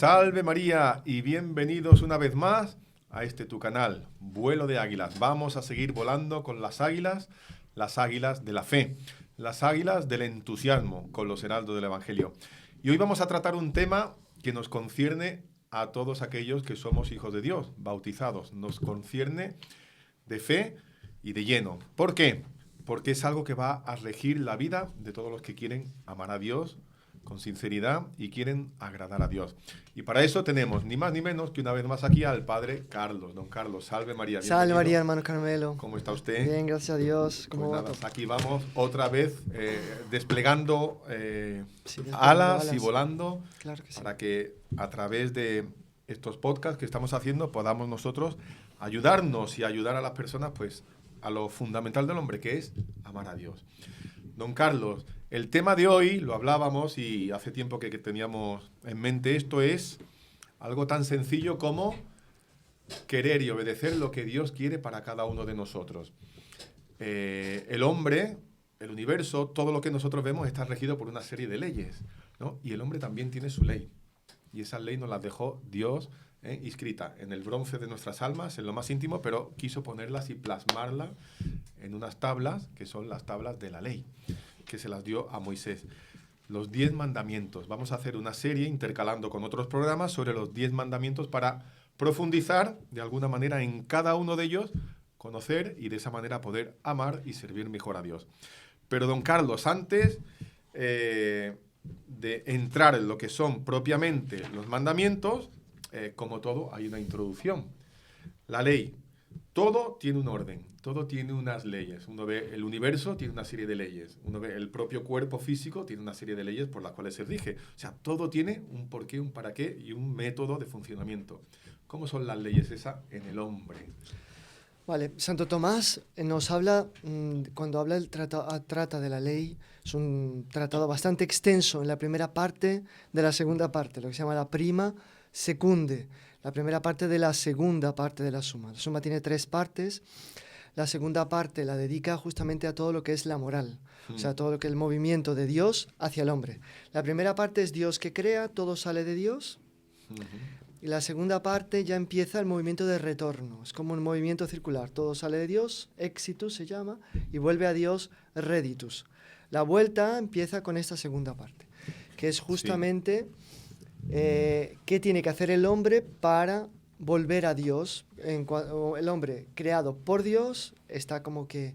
Salve María y bienvenidos una vez más a tu canal, Vuelo de Águilas. Vamos a seguir volando con las águilas de la fe, las águilas del entusiasmo con los heraldos del Evangelio. Y hoy vamos a tratar un tema que nos concierne a todos aquellos que somos hijos de Dios, bautizados. Nos concierne de fe y de lleno. ¿Por qué? Porque es algo que va a regir la vida de todos los que quieren amar a Dios con sinceridad y quieren agradar a Dios. Y para eso tenemos ni más ni menos que una vez más aquí al Padre Carlos. Don Carlos, salve María. Salve María, hermano Carmelo. ¿Cómo está usted? Bien, gracias a Dios. Pues nada, aquí vamos otra vez desplegando alas y volando, claro que sí, para que a través de estos podcasts que estamos haciendo podamos nosotros ayudarnos y ayudar a las personas pues a lo fundamental del hombre, que es amar a Dios. Don Carlos, el tema de hoy, lo hablábamos y hace tiempo que teníamos en mente, esto es algo tan sencillo como querer y obedecer lo que Dios quiere para cada uno de nosotros. El hombre, el universo, todo lo que nosotros vemos está regido por una serie de leyes, ¿no? Y el hombre también tiene su ley. Y esa ley nos la dejó Dios inscrita en el bronce de nuestras almas, en lo más íntimo, pero quiso ponerlas y plasmarlas en unas tablas, que son las tablas de la ley, que se las dio a Moisés. Los 10 mandamientos. Vamos a hacer una serie intercalando con otros programas sobre los 10 mandamientos para profundizar de alguna manera en cada uno de ellos, conocer y de esa manera poder amar y servir mejor a Dios. Pero don Carlos, antes de entrar en lo que son propiamente los mandamientos, como todo hay una introducción. La ley, todo tiene un orden, todo tiene unas leyes. Uno ve el universo, tiene una serie de leyes. Uno ve el propio cuerpo físico, tiene una serie de leyes por las cuales se rige. O sea, todo tiene un porqué, un para qué y un método de funcionamiento. ¿Cómo son las leyes esas en el hombre? Vale, Santo Tomás nos habla, cuando habla trata de la ley, es un tratado bastante extenso en la primera parte de la segunda parte, lo que se llama la prima secunde, la primera parte de la segunda parte de la suma. La suma tiene 3 partes. La segunda parte la dedica justamente a todo lo que es la moral, o sea, todo lo que es el movimiento de Dios hacia el hombre. La primera parte es Dios que crea, todo sale de Dios. Y la segunda parte ya empieza el movimiento de retorno. Es como un movimiento circular. Todo sale de Dios, exitus se llama, y vuelve a Dios, reditus. La vuelta empieza con esta segunda parte, que es justamente qué tiene que hacer el hombre para volver a Dios. El hombre creado por Dios está como que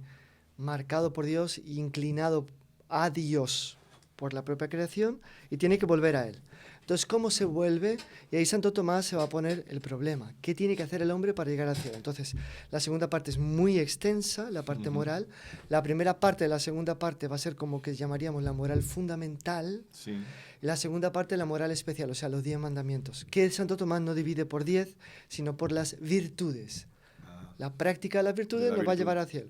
marcado por Dios, inclinado a Dios por la propia creación y tiene que volver a Él. Entonces, ¿cómo se vuelve? Y ahí Santo Tomás se va a poner el problema. ¿Qué tiene que hacer el hombre para llegar al cielo? Entonces, la segunda parte es muy extensa, la parte moral. La primera parte de la segunda parte va a ser como que llamaríamos la moral fundamental. Sí. La segunda parte, la moral especial, o sea, los 10 mandamientos, que Santo Tomás no divide por 10, sino por las virtudes. La práctica de las virtudes nos va a llevar al cielo.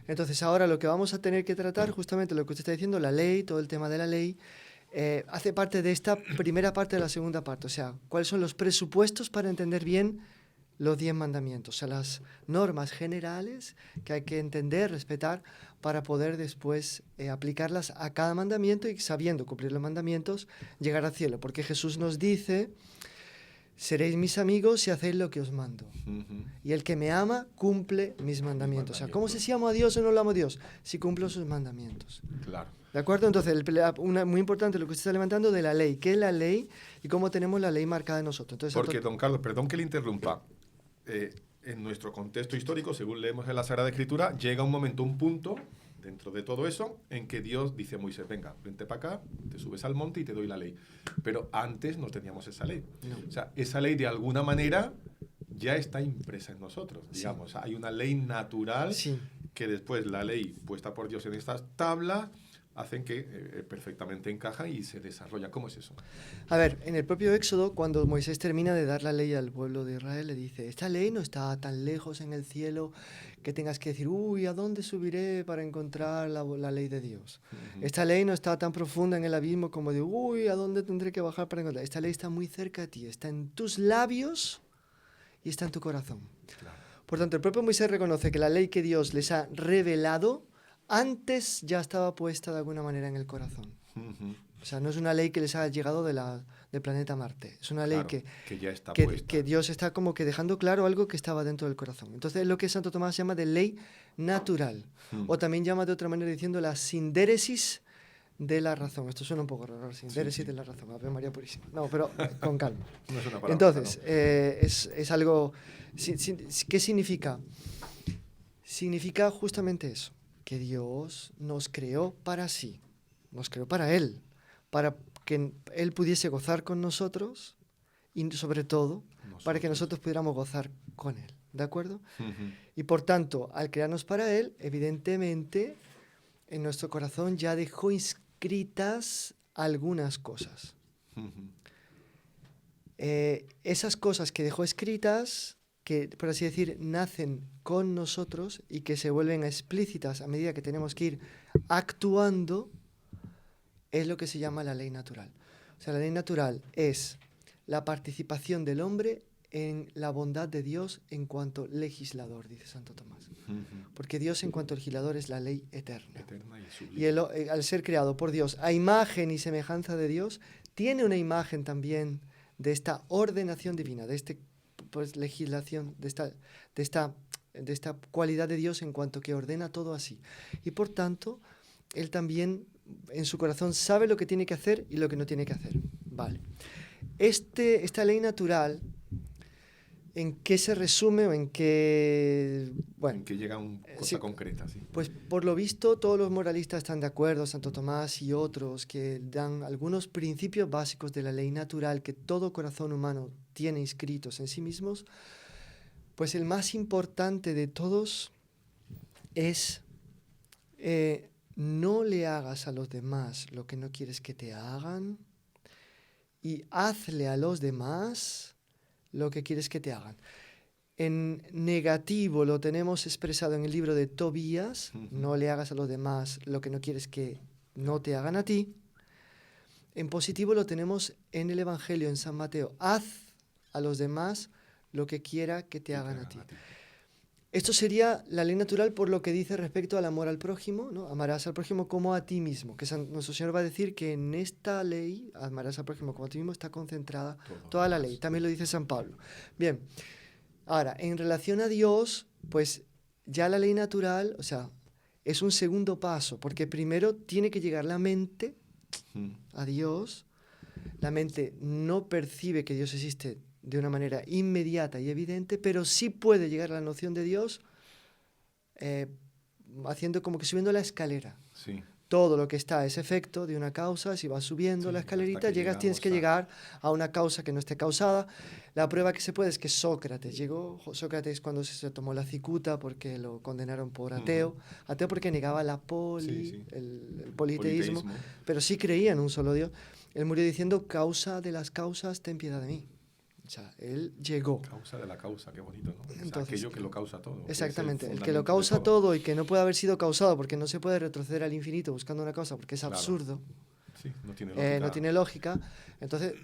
Entonces, ahora lo que vamos a tener que tratar, justamente lo que usted está diciendo, la ley, todo el tema de la ley, hace parte de esta primera parte de la segunda parte. O sea, ¿cuáles son los presupuestos para entender bien los 10 mandamientos? O sea, las normas generales que hay que entender, respetar, para poder después aplicarlas a cada mandamiento y, sabiendo cumplir los mandamientos, llegar al cielo. Porque Jesús nos dice: seréis mis amigos si hacéis lo que os mando. Y el que me ama cumple mis mandamientos. O sea, ¿cómo sé si amo a Dios o no lo amo a Dios? Si cumplo sus mandamientos. Claro. ¿De acuerdo? Entonces, muy importante lo que usted está levantando de la ley. ¿Qué es la ley y cómo tenemos la ley marcada en nosotros? Entonces, porque, don Carlos, perdón que le interrumpa. En nuestro contexto histórico, según leemos en la Sagrada Escritura, llega un momento, un punto, dentro de todo eso, en que Dios dice a Moisés: venga, vente para acá, te subes al monte y te doy la ley. Pero antes no teníamos esa ley. No. O sea, esa ley de alguna manera ya está impresa en nosotros. Digamos, hay una ley natural que después la ley puesta por Dios en estas tablas hacen que perfectamente encajan y se desarrolla. ¿Cómo es eso? A ver, en el propio Éxodo, cuando Moisés termina de dar la ley al pueblo de Israel, le dice: esta ley no está tan lejos en el cielo que tengas que decir: uy, ¿a dónde subiré para encontrar la ley de Dios? Esta ley no está tan profunda en el abismo como de: uy, ¿a dónde tendré que bajar para encontrar? Esta ley está muy cerca de ti, está en tus labios y está en tu corazón. Claro. Por tanto, el propio Moisés reconoce que la ley que Dios les ha revelado antes ya estaba puesta de alguna manera en el corazón. O sea, no es una ley que les ha llegado del planeta Marte. Es una ley Claro, que ya está que, puesta. que Dios está como que dejando claro algo que estaba dentro del corazón. Entonces, es lo que Santo Tomás llama de ley natural. O también llama de otra manera diciendo la sindéresis de la razón. Esto suena un poco raro, sindéresis de la razón. Ave María Purísima. No, pero con calma. No es una palabra, Entonces, no. es algo... ¿Qué significa? Significa justamente eso, que Dios nos creó para sí, nos creó para Él, para que Él pudiese gozar con nosotros y sobre todo para que nosotros pudiéramos gozar con Él, ¿de acuerdo? Y por tanto, al crearnos para Él, evidentemente, en nuestro corazón ya dejó inscritas algunas cosas. Esas cosas que dejó escritas, que por así decir, nacen con nosotros y que se vuelven explícitas a medida que tenemos que ir actuando, es lo que se llama la ley natural. O sea, la ley natural es la participación del hombre en la bondad de Dios en cuanto legislador, dice Santo Tomás. Porque Dios en cuanto legislador es la ley eterna. Y él, al ser creado por Dios a imagen y semejanza de Dios, tiene una imagen también de esta ordenación divina, de esta legislación, de esta cualidad de Dios en cuanto que ordena todo así. Y por tanto, él también en su corazón sabe lo que tiene que hacer y lo que no tiene que hacer. Vale. Esta ley natural, ¿en qué se resume o en qué...? Bueno, en qué llega una cosa concreta, sí. Pues por lo visto todos los moralistas están de acuerdo, Santo Tomás y otros, que dan algunos principios básicos de la ley natural que todo corazón humano tiene inscritos en sí mismos. Pues el más importante de todos es no le hagas a los demás lo que no quieres que te hagan y hazle a los demás lo que quieres que te hagan. En negativo lo tenemos expresado en el libro de Tobías, no le hagas a los demás lo que no quieres que no te hagan a ti. En positivo lo tenemos en el Evangelio, en San Mateo, haz a los demás lo que quiera que te hagan a ti. Esto sería la ley natural por lo que dice respecto al amor al prójimo, ¿no? Amarás al prójimo como a ti mismo, que nuestro Señor va a decir que en esta ley, amarás al prójimo como a ti mismo, está concentrada toda la ley. También lo dice San Pablo. Bien, ahora, en relación a Dios, pues ya la ley natural, o sea, es un segundo paso, porque primero tiene que llegar la mente a Dios. La mente no percibe que Dios existe de una manera inmediata y evidente, pero sí puede llegar a la noción de Dios haciendo como que subiendo la escalera. Sí. Todo lo que está es efecto de una causa, si vas subiendo la escalerita, tienes que llegar a una causa que no esté causada. La prueba que se puede es que Sócrates llegó, Sócrates cuando se tomó la cicuta porque lo condenaron por ateo, ateo porque negaba el politeísmo, pero sí creía en un solo Dios. Él murió diciendo, causa de las causas, ten piedad de mí. O sea, él llegó. Causa de la causa, qué bonito, ¿no? Entonces, o sea, aquello que lo causa todo. Exactamente, el que lo causa todo y que no puede haber sido causado porque no se puede retroceder al infinito buscando una causa porque es absurdo. Sí, no tiene lógica. No tiene lógica. Entonces,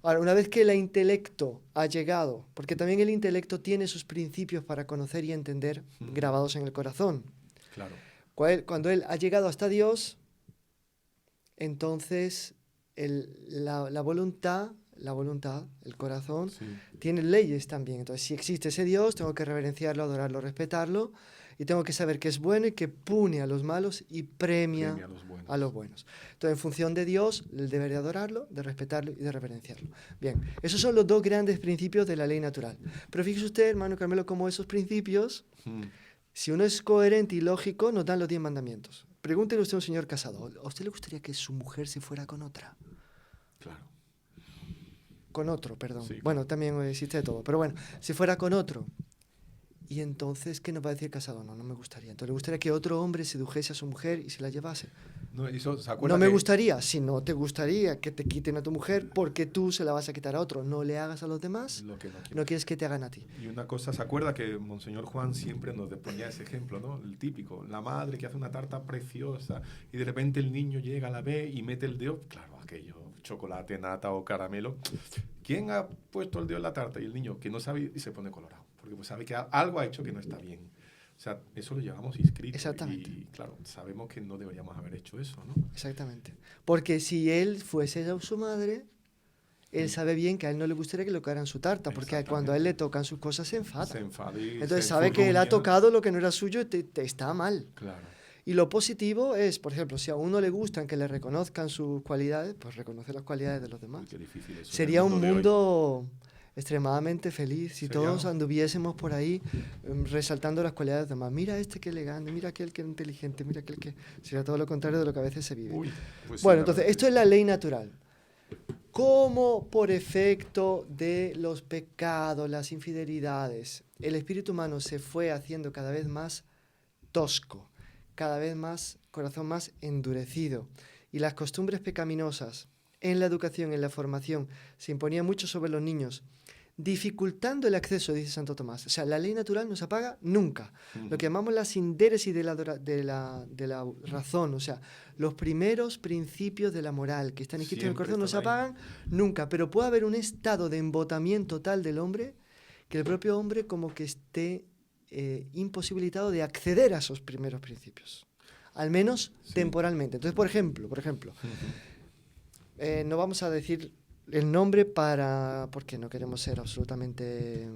ahora, una vez que el intelecto ha llegado, porque también el intelecto tiene sus principios para conocer y entender grabados en el corazón. Claro. Cuando él ha llegado hasta Dios, entonces la voluntad, el corazón, tiene leyes también. Entonces, si existe ese Dios, tengo que reverenciarlo, adorarlo, respetarlo, y tengo que saber que es bueno y que pune a los malos y premia a los buenos. Entonces, en función de Dios, el deber de adorarlo, de respetarlo y de reverenciarlo. Bien, esos son los dos grandes principios de la ley natural. Pero fíjese usted, hermano Carmelo, cómo esos principios, si uno es coherente y lógico, nos dan los 10 mandamientos. Pregúntele usted a un señor casado, ¿a usted le gustaría que su mujer se fuera con otra? Claro. Con otro, perdón. Sí, bueno, también existe de todo. Pero bueno, si fuera con otro. Y entonces, ¿qué nos va a decir el casado? No me gustaría. Entonces, ¿le gustaría que otro hombre sedujese a su mujer y se la llevase? No, eso, no me gustaría. Si no te gustaría que te quiten a tu mujer, porque tú se la vas a quitar a otro. No le hagas a los demás lo que no quieres que te hagan a ti. Y una cosa, ¿se acuerda que Monseñor Juan siempre nos ponía ese ejemplo, ¿no? El típico, la madre que hace una tarta preciosa y de repente el niño llega, la ve y mete el dedo, claro, aquello, chocolate, nata o caramelo. ¿Quién ha puesto el dedo en la tarta? Y el niño, que no sabe, y se pone colorado, porque pues sabe que algo ha hecho que no está bien. O sea, eso lo llevamos inscrito. Exactamente. Y claro, sabemos que no deberíamos haber hecho eso, ¿no? Exactamente. Porque si él fuese su madre, él sabe bien que a él no le gustaría que le tocaran su tarta, porque cuando a él le tocan sus cosas se enfada. Se enfada y Entonces se sabe que él ha enfurruña. tocado lo que no era suyo y te está mal. Claro. Y lo positivo es, por ejemplo, si a uno le gustan que le reconozcan sus cualidades, pues reconoce las cualidades de los demás. Uy, qué difícil eso en Sería el un de hoy. mundo extremadamente feliz si Sería- todos anduviésemos por ahí resaltando las cualidades de los demás. Mira este que elegante, mira aquel que es inteligente, mira aquel que... Sería todo lo contrario de lo que a veces se vive. Uy, pues sí, Bueno, la entonces, verdad esto es la ley natural. Como por efecto de los pecados, las infidelidades, el espíritu humano se fue haciendo cada vez más tosco, cada vez más, corazón más endurecido, y las costumbres pecaminosas en la educación, en la formación, se imponían mucho sobre los niños, dificultando el acceso, dice Santo Tomás. O sea, la ley natural no se apaga nunca. Lo que llamamos la sindéresis de la razón, o sea, los primeros principios de la moral que están escritos en el Siempre corazón no se están ahí. apagan nunca, pero puede haber un estado de embotamiento tal del hombre que el propio hombre como que esté imposibilitado de acceder a esos primeros principios, al menos Sí. temporalmente. Entonces, por ejemplo, Ujú. no vamos a decir el nombre porque no queremos ser absolutamente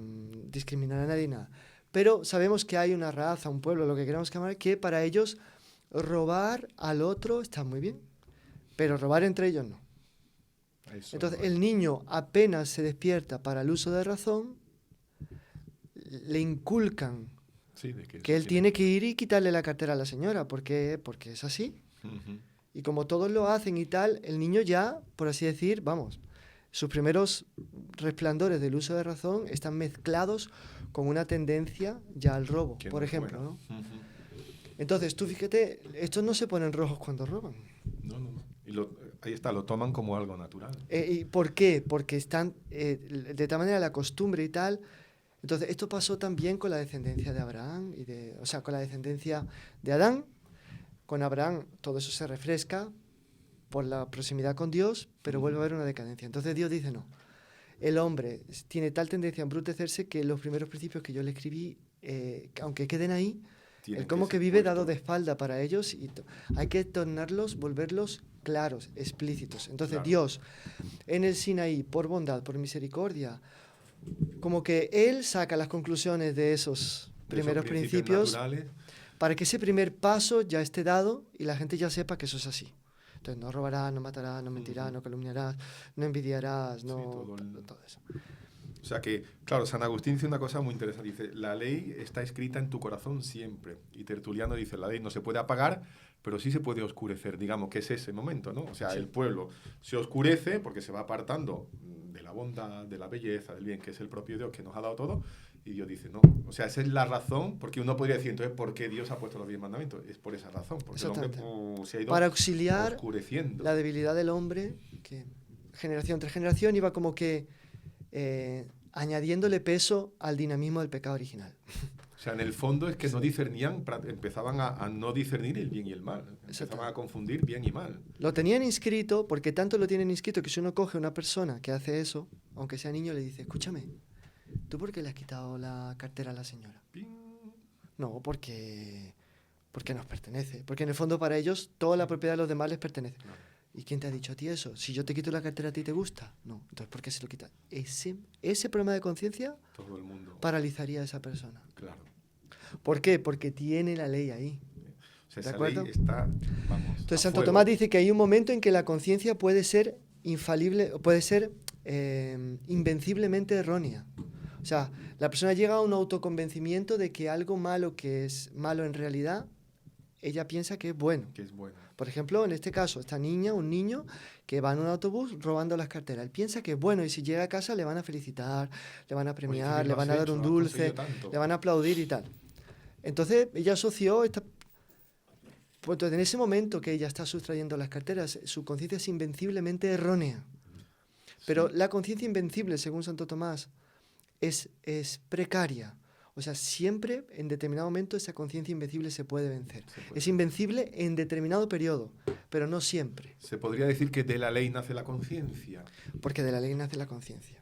discriminar a nadie, nada. Pero sabemos que hay una raza, un pueblo, lo que queramos llamar, que para ellos robar al otro está muy bien, pero robar entre ellos no. Eso Entonces, no el niño apenas se despierta para el uso de razón, le inculcan sí, de que que él tiene que ir y quitarle la cartera a la señora, porque es así. Ujú. Y como todos lo hacen y tal, el niño ya, por así decir, vamos, sus primeros resplandores del uso de razón están mezclados con una tendencia ya al robo, Que por no es ejemplo, bueno. ¿no? Ujú. Entonces, tú fíjate, estos no se ponen rojos cuando roban. No, no, no. Y ahí está, lo toman como algo natural. ¿Y por qué? Porque están, de tal manera, la costumbre y tal. Entonces, esto pasó también con la descendencia de Abraham, o sea, con la descendencia de Adán. Con Abraham todo eso se refresca por la proximidad con Dios, pero vuelve a haber una decadencia. Entonces Dios dice, no, el hombre tiene tal tendencia a embrutecerse que los primeros principios que yo le escribí, aunque queden ahí, Tienen él como que ser vive dado de puestos. espalda para ellos y hay que tornarlos, volverlos claros, explícitos. Entonces Claro. Dios, en el Sinaí, por bondad, por misericordia, como que Él saca las conclusiones de esos De primeros esos principios naturales. para que ese primer paso ya esté dado y la gente ya sepa que eso es así. Entonces, no robarás, no matarás, no mentirás, Ujú. no calumniarás, no envidiarás, Sí, no... todo todo eso. O sea que, claro, San Agustín dice una cosa muy interesante. Dice, la ley está escrita en tu corazón siempre. Y Tertuliano dice, la ley no se puede apagar, pero sí se puede oscurecer. Digamos que es ese momento, ¿no? O sea, Sí. el pueblo se oscurece porque se va apartando de la bondad, de la belleza, del bien, que es el propio Dios que nos ha dado todo. Y Dios dice, no. O sea, esa es la razón, porque uno podría decir, entonces, ¿por qué Dios ha puesto los 10 mandamientos? Es por esa razón, porque el hombre Exactamente. se ha ido Para auxiliar oscureciendo. la debilidad del hombre, que generación tras generación iba como que añadiéndole peso al dinamismo del pecado original. O sea, en el fondo es que no discernían, empezaban a no discernir el bien y el mal. Empezaban a confundir bien y mal. Lo tenían inscrito, porque tanto lo tienen inscrito que si uno coge a una persona que hace eso, aunque sea niño, le dice, escúchame, ¿tú por qué le has quitado la cartera a la señora? Ping. No, porque nos pertenece. Porque en el fondo para ellos toda la propiedad de los demás les pertenece. Claro. ¿Y quién te ha dicho a ti eso? Si yo te quito la cartera, ¿a ti te gusta? No. Entonces, ¿por qué se lo quita? Ese problema de conciencia Todo el mundo. paralizaría a esa persona. Claro. ¿Por qué? Porque tiene la ley ahí. O sea, ¿De esa acuerdo? ley está, vamos, Entonces, a Santo fuego. Tomás dice que hay un momento en que la conciencia puede ser infalible, puede ser invenciblemente errónea. O sea, la persona llega a un autoconvencimiento de que algo malo que es malo en realidad, ella piensa que es bueno. Que es bueno. Por ejemplo, en este caso, esta niña, un niño que va en un autobús robando las carteras. Él piensa que es bueno y si llega a casa le van a felicitar, le van a premiar, le van a dar un dulce, le van a aplaudir y tal. Entonces, ella asoció pues en ese momento que ella está sustrayendo las carteras, su conciencia es invenciblemente errónea. Pero Sí. la conciencia invencible, según Santo Tomás, es precaria. O sea, siempre, en determinado momento, esa conciencia invencible se puede vencer. Se puede. Es invencible en determinado periodo, pero no siempre, Se podría decir que de la ley nace la conciencia. porque de la ley nace la conciencia.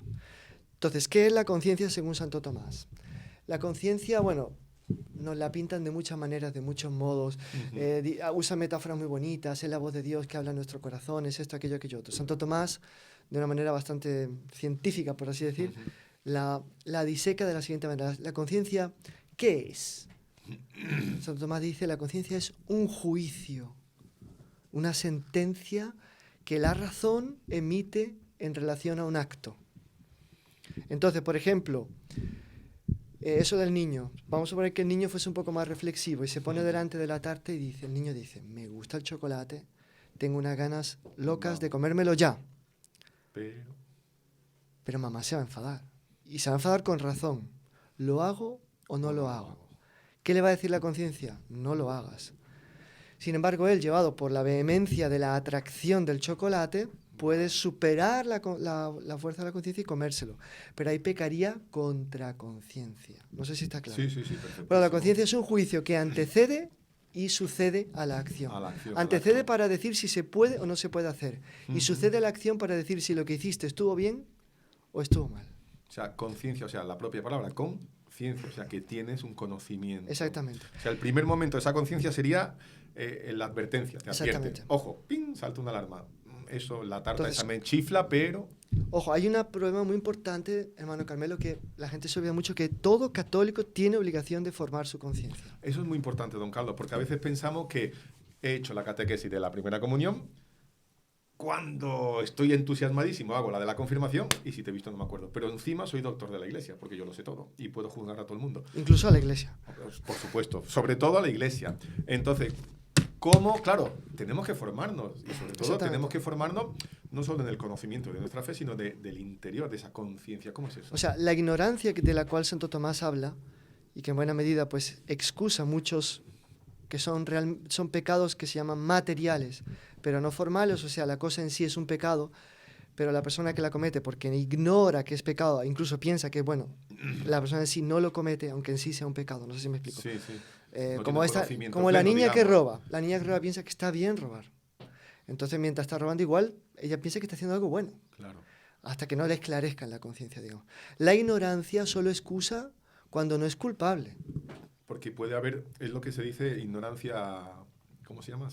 Entonces, ¿qué es la conciencia según Santo Tomás? La conciencia, bueno, nos la pintan de muchas maneras, de muchos modos. Usa metáforas muy bonitas, es la voz de Dios que habla en nuestro corazón, es esto, aquello otro. Santo Tomás, de una manera bastante científica, por así decir, la diseca de la siguiente manera. La conciencia, ¿qué es? Santo Tomás dice, la conciencia es un juicio, una sentencia que la razón emite en relación a un acto. Entonces, por ejemplo, eso del niño. Vamos a suponer que el niño fuese un poco más reflexivo y se pone delante de la tarta y dice, el niño dice, me gusta el chocolate, tengo unas ganas locas de comérmelo ya. Pero mamá se va a enfadar. Y se va a enfadar con razón. ¿Lo hago o no lo hago? ¿Qué le va a decir la conciencia? No lo hagas. Sin embargo, él, llevado por la vehemencia de la atracción del chocolate, puede superar la fuerza de la conciencia y comérselo. Pero ahí pecaría contra conciencia. No sé si está claro. Sí, perfecto. Bueno, la conciencia es un juicio que antecede y sucede a la acción. Antecede para decir si se puede o no se puede hacer. Y sucede a la acción para decir si lo que hiciste estuvo bien o estuvo mal. O sea, conciencia, o sea, la propia palabra, conciencia, o sea, que tienes un conocimiento. Exactamente. O sea, el primer momento de esa conciencia sería la advertencia, te advierte. Ojo, ¡ping!, salta una alarma. Eso, la tarta entonces, esa me chifla, pero... Ojo, hay un problema muy importante, hermano Carmelo, que la gente se olvida mucho, que todo católico tiene obligación de formar su conciencia. Eso es muy importante, don Carlos, porque a veces pensamos que he hecho la catequesis de la primera comunión, cuando estoy entusiasmadísimo hago la de la confirmación y si te he visto no me acuerdo, pero encima soy doctor de la iglesia, porque yo lo sé todo y puedo juzgar a todo el mundo. Incluso a la iglesia. Por supuesto, sobre todo a la iglesia. Entonces... ¿cómo? Claro, tenemos que formarnos y sobre todo tenemos que formarnos no solo en el conocimiento de nuestra fe, sino del interior, de esa conciencia. ¿Cómo es eso? O sea, la ignorancia de la cual Santo Tomás habla y que en buena medida pues excusa muchos que son pecados que se llaman materiales, pero no formales, o sea, la cosa en sí es un pecado, pero la persona que la comete porque ignora que es pecado, incluso piensa que, bueno, la persona en sí no lo comete, aunque en sí sea un pecado, no sé si me explico. Sí. No como la niña que roba. La niña que roba piensa que está bien robar. Entonces, mientras está robando igual, ella piensa que está haciendo algo bueno. Claro. Hasta que no le esclarezca en la conciencia, digamos. La ignorancia solo excusa cuando no es culpable. Porque puede haber, es lo que se dice, ignorancia... ¿Cómo se llama?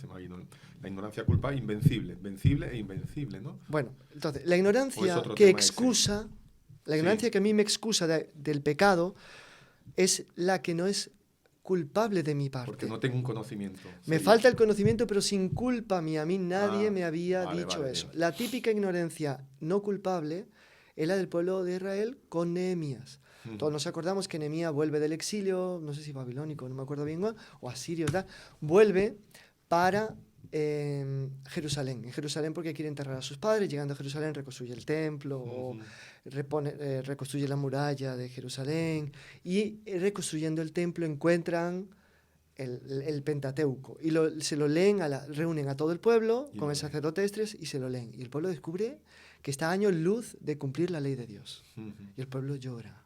La ignorancia culpa invencible. Vencible e invencible, ¿no? Bueno, entonces, la ignorancia que excusa... La ignorancia que a mí me excusa del pecado es la que no es culpable de mi parte. Porque no tengo un conocimiento. Me falta el conocimiento, pero sin culpa mía. A mí nadie me había dicho eso. Bien. La típica ignorancia no culpable es la del pueblo de Israel con Nehemías. Todos nos acordamos que Nehemías vuelve del exilio, no sé si babilónico, no me acuerdo bien, o asirio, ¿verdad? Vuelve para Jerusalén. En Jerusalén porque quiere enterrar a sus padres. Llegando a Jerusalén reconstruye el templo, o reconstruye la muralla de Jerusalén, y reconstruyendo el templo encuentran el Pentateuco y se lo leen, reúnen a todo el pueblo con el sacerdote Esdras y se lo leen, y el pueblo descubre que está a años luz de cumplir la ley de Dios, y el pueblo llora.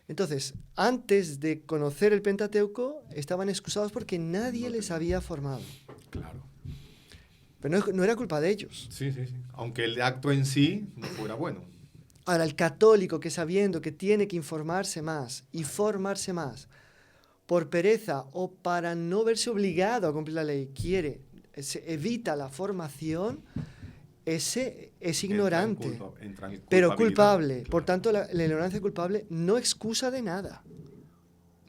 Entonces, antes de conocer el Pentateuco estaban excusados porque nadie les había formado. Claro. Pero no era culpa de ellos. Sí. Aunque el acto en sí no fuera bueno. Ahora, el católico que sabiendo que tiene que informarse más y formarse más, por pereza o para no verse obligado a cumplir la ley, evita la formación, ese es ignorante, pero culpable. Claro. Por tanto, la ignorancia culpable no excusa de nada.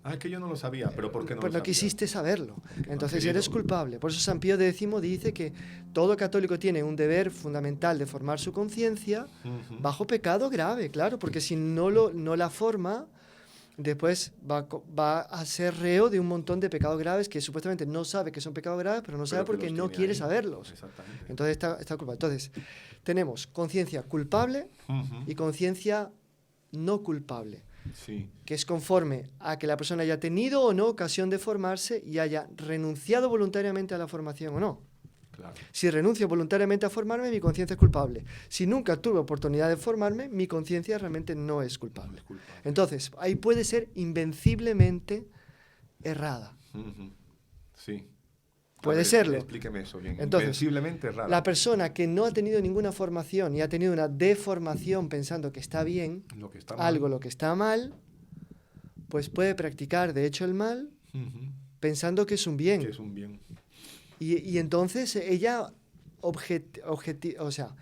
Es que yo no lo sabía, pero ¿por qué no lo sabía? Pues no quisiste saberlo. Entonces eres culpable. Por eso San Pío X dice que todo católico tiene un deber fundamental de formar su conciencia bajo pecado grave, claro, porque si no la forma, después va a ser reo de un montón de pecados graves que supuestamente no sabe que son pecados graves, pero no sabe porque no quiere saberlos. Exactamente. Entonces está culpable. Entonces, tenemos conciencia culpable y conciencia no culpable. Sí. Que es conforme a que la persona haya tenido o no ocasión de formarse y haya renunciado voluntariamente a la formación o no. Claro. Si renuncio voluntariamente a formarme, mi conciencia es culpable. Si nunca tuve oportunidad de formarme, mi conciencia realmente no es culpable. Entonces, ahí puede ser invenciblemente errada. Sí. Puede serlo. Explíqueme eso bien. Entonces, invenciblemente errada. La persona que no ha tenido ninguna formación y ha tenido una deformación pensando que está bien, lo que está mal, pues puede practicar de hecho el mal Ujú. pensando que es un bien. Que es un bien. Y entonces ella o sea,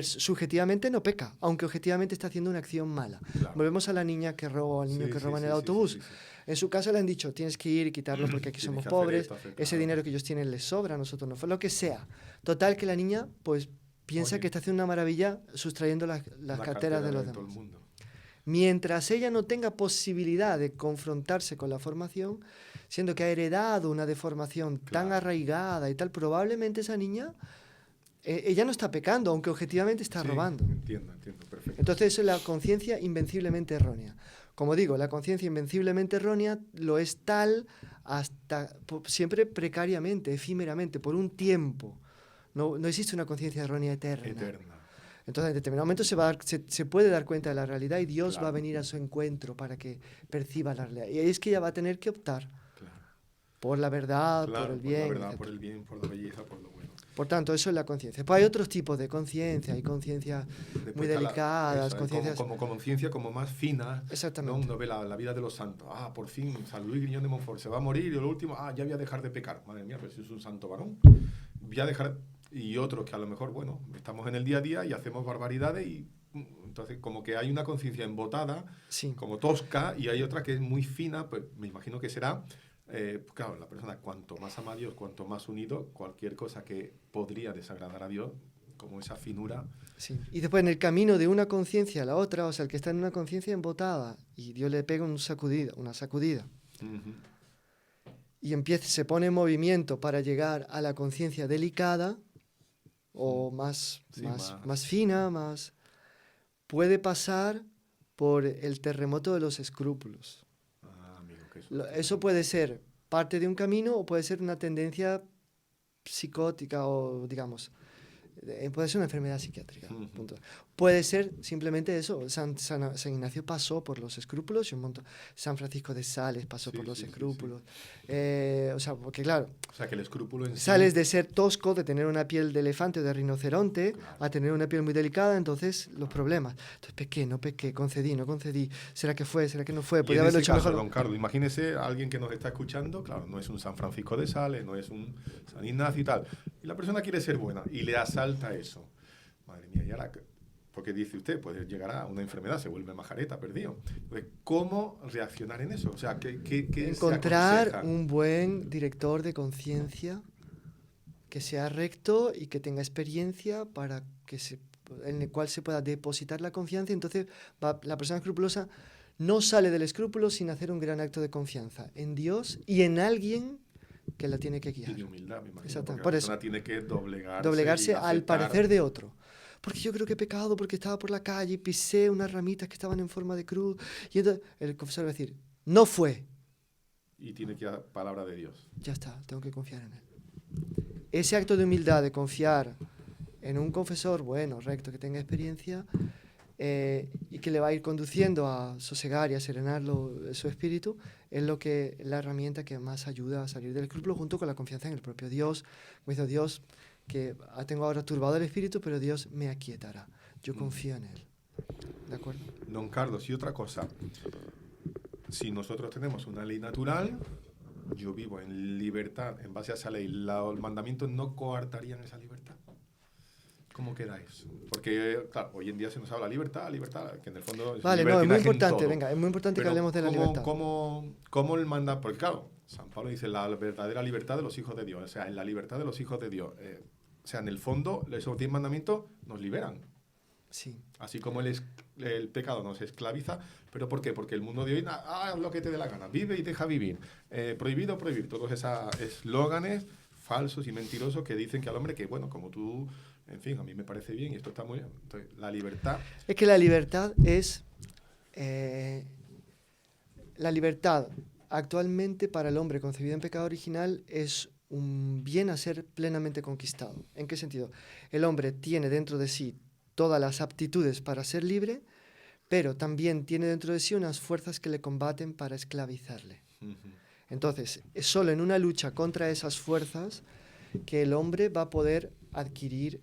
subjetivamente no peca, aunque objetivamente está haciendo una acción mala. Claro. Volvemos a la niña que roba, al niño Sí, que sí, roba en sí, el sí, autobús. sí, sí, sí. En su casa le han dicho, tienes que ir y quitarlo porque aquí Tienes somos que hacer pobres, esto, hacer- ese claro. dinero que ellos tienen les sobra, a nosotros no, fue lo que sea. Total que la niña pues piensa Oye. que está haciendo una maravilla sustrayendo las La carteras de los todo el demás. mundo. Mientras ella no tenga posibilidad de confrontarse con la formación, siendo que ha heredado una deformación tan Claro. arraigada y tal, probablemente esa niña, ella no está pecando, aunque objetivamente está Sí, robando. entiendo, perfecto. Entonces eso es la conciencia invenciblemente errónea. Como digo, la conciencia invenciblemente errónea lo es tal hasta siempre precariamente, efímeramente, por un tiempo. No existe una conciencia errónea eterna. Eterna. Entonces, en determinado momento se puede dar cuenta de la realidad y Dios va a Claro. venir a su encuentro para que perciba la realidad. Y ahí es que ella va a tener que optar Claro. por la verdad, por Claro, el por la bien, verdad, etc. por el bien, por la belleza, por lo bueno. Por tanto, eso es la conciencia. Pues hay otros tipos de conciencia, hay conciencias Después muy está delicadas, esa, conciencias... como conciencia como más fina, ¿no? Exactamente. Uno ve la vida de los santos. Ah, por fin, San Luis Griñón de Montfort se va a morir y lo último, ya voy a dejar de pecar. Madre mía, pues es un santo varón. Voy a dejar... Y otros que a lo mejor, bueno, estamos en el día a día y hacemos barbaridades y entonces como que hay una conciencia embotada, Sí. como tosca, y hay otra que es muy fina, pues me imagino que será... pues claro, la persona cuanto más ama a Dios, cuanto más unido, cualquier cosa que podría desagradar a Dios, como esa finura. Sí. Y después en el camino de una conciencia a la otra, o sea, el que está en una conciencia embotada y Dios le pega una sacudida, Uh-huh. y se pone en movimiento para llegar a la conciencia delicada o Sí, más fina, puede pasar por el terremoto de los escrúpulos. Amigo, que Eso puede ser parte de un camino o puede ser una tendencia psicótica o, digamos, puede ser una enfermedad psiquiátrica. Uh-huh. Punto. Puede ser simplemente eso. San Ignacio pasó por los escrúpulos y un montón. San Francisco de Sales pasó por los escrúpulos. O sea, porque claro, o sea, que el escrúpulo en sí... sales de ser tosco, de tener una piel de elefante o de rinoceronte, Claro. a tener una piel muy delicada, entonces los problemas. Entonces, pequé, no pequé, concedí, no concedí. ¿Será que fue? ¿Será que no fue? Y Podría en haberlo ese hecho caso, mejor. don Carlos, imagínese a alguien que nos está escuchando, claro, no es un San Francisco de Sales, no es un San Ignacio y tal, y la persona quiere ser buena y le asalta eso. Madre mía, y ahora, porque dice usted, pues llegará a una enfermedad, se vuelve majareta, perdido. Entonces, ¿cómo reaccionar en eso? O sea, ¿qué Encontrar se aconseja? un buen director de conciencia que sea recto y que tenga experiencia para en el cual se pueda depositar la confianza. Entonces, la persona escrupulosa no sale del escrúpulo sin hacer un gran acto de confianza en Dios y en alguien que la tiene que Y guiar. de humildad, me imagino, Exacto. porque la Por persona eso, tiene que doblegarse y al aceptar. parecer de otro. Porque yo creo que he pecado porque estaba por la calle y pisé unas ramitas que estaban en forma de cruz. Y entonces el confesor va a decir, no fue. Y tiene que dar palabra de Dios. Ya está, tengo que confiar en él. Ese acto de humildad, de confiar en un confesor bueno, recto, que tenga experiencia y que le va a ir conduciendo a sosegar y a serenar su espíritu, es la herramienta que más ayuda a salir del escrúpulo junto con la confianza en el propio Dios. Como dice Dios, que tengo ahora turbado el espíritu, pero Dios me aquietará. Yo confío en él. ¿De acuerdo? Don Carlos, y otra cosa. Si nosotros tenemos una ley natural, yo vivo en libertad, en base a esa ley, los mandamientos no coartarían esa libertad. ¿Cómo queda eso? Porque, claro, hoy en día se nos habla libertad, que en el fondo es vale, no, es muy libertinaje en importante, todo. venga, es muy importante Pero que hablemos de la libertad. ¿Cómo el manda? Porque, claro, San Pablo dice la verdadera libertad de los hijos de Dios. O sea, en la libertad de los hijos de Dios. O sea, en el fondo, esos 10 mandamientos nos liberan. Sí. Así como el pecado nos esclaviza. ¿Pero por qué? Porque el mundo de hoy, haz lo que te dé la gana, vive y deja vivir. Prohibido, prohibir. Todos esos eslóganes falsos y mentirosos que dicen que al hombre que, bueno, como tú, en fin, a mí me parece bien y esto está muy bien. Entonces, la libertad... Es que la libertad es... la libertad actualmente para el hombre concebido en pecado original es un bien a ser plenamente conquistado. ¿En qué sentido? El hombre tiene dentro de sí todas las aptitudes para ser libre, pero también tiene dentro de sí unas fuerzas que le combaten para esclavizarle. Entonces, es solo en una lucha contra esas fuerzas que el hombre va a poder adquirir,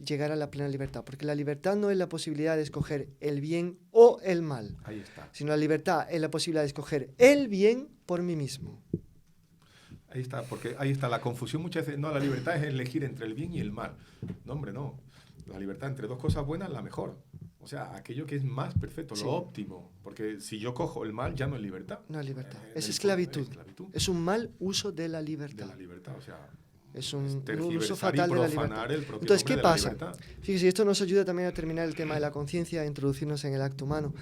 llegar a la plena libertad. Porque la libertad no es la posibilidad de escoger el bien o el mal, Ahí está. sino la libertad es la posibilidad de escoger el bien por mí mismo. Ahí está, porque ahí está la confusión muchas veces. No, la libertad es elegir entre el bien y el mal. No, hombre, no. La libertad entre dos cosas buenas, la mejor. O sea, aquello que es más perfecto, Sí. lo óptimo. Porque si yo cojo el mal, ya no es libertad. No es libertad, En es el esclavitud. fondo, es esclavitud Es un mal uso de la de libertad. la libertad. O sea, Es un uso tergiversar fatal y de la profanar libertad. el propio Entonces, nombre ¿qué de la pasa? libertad. Fíjese, esto nos ayuda también a terminar el tema de la conciencia e introducirnos en el acto humano.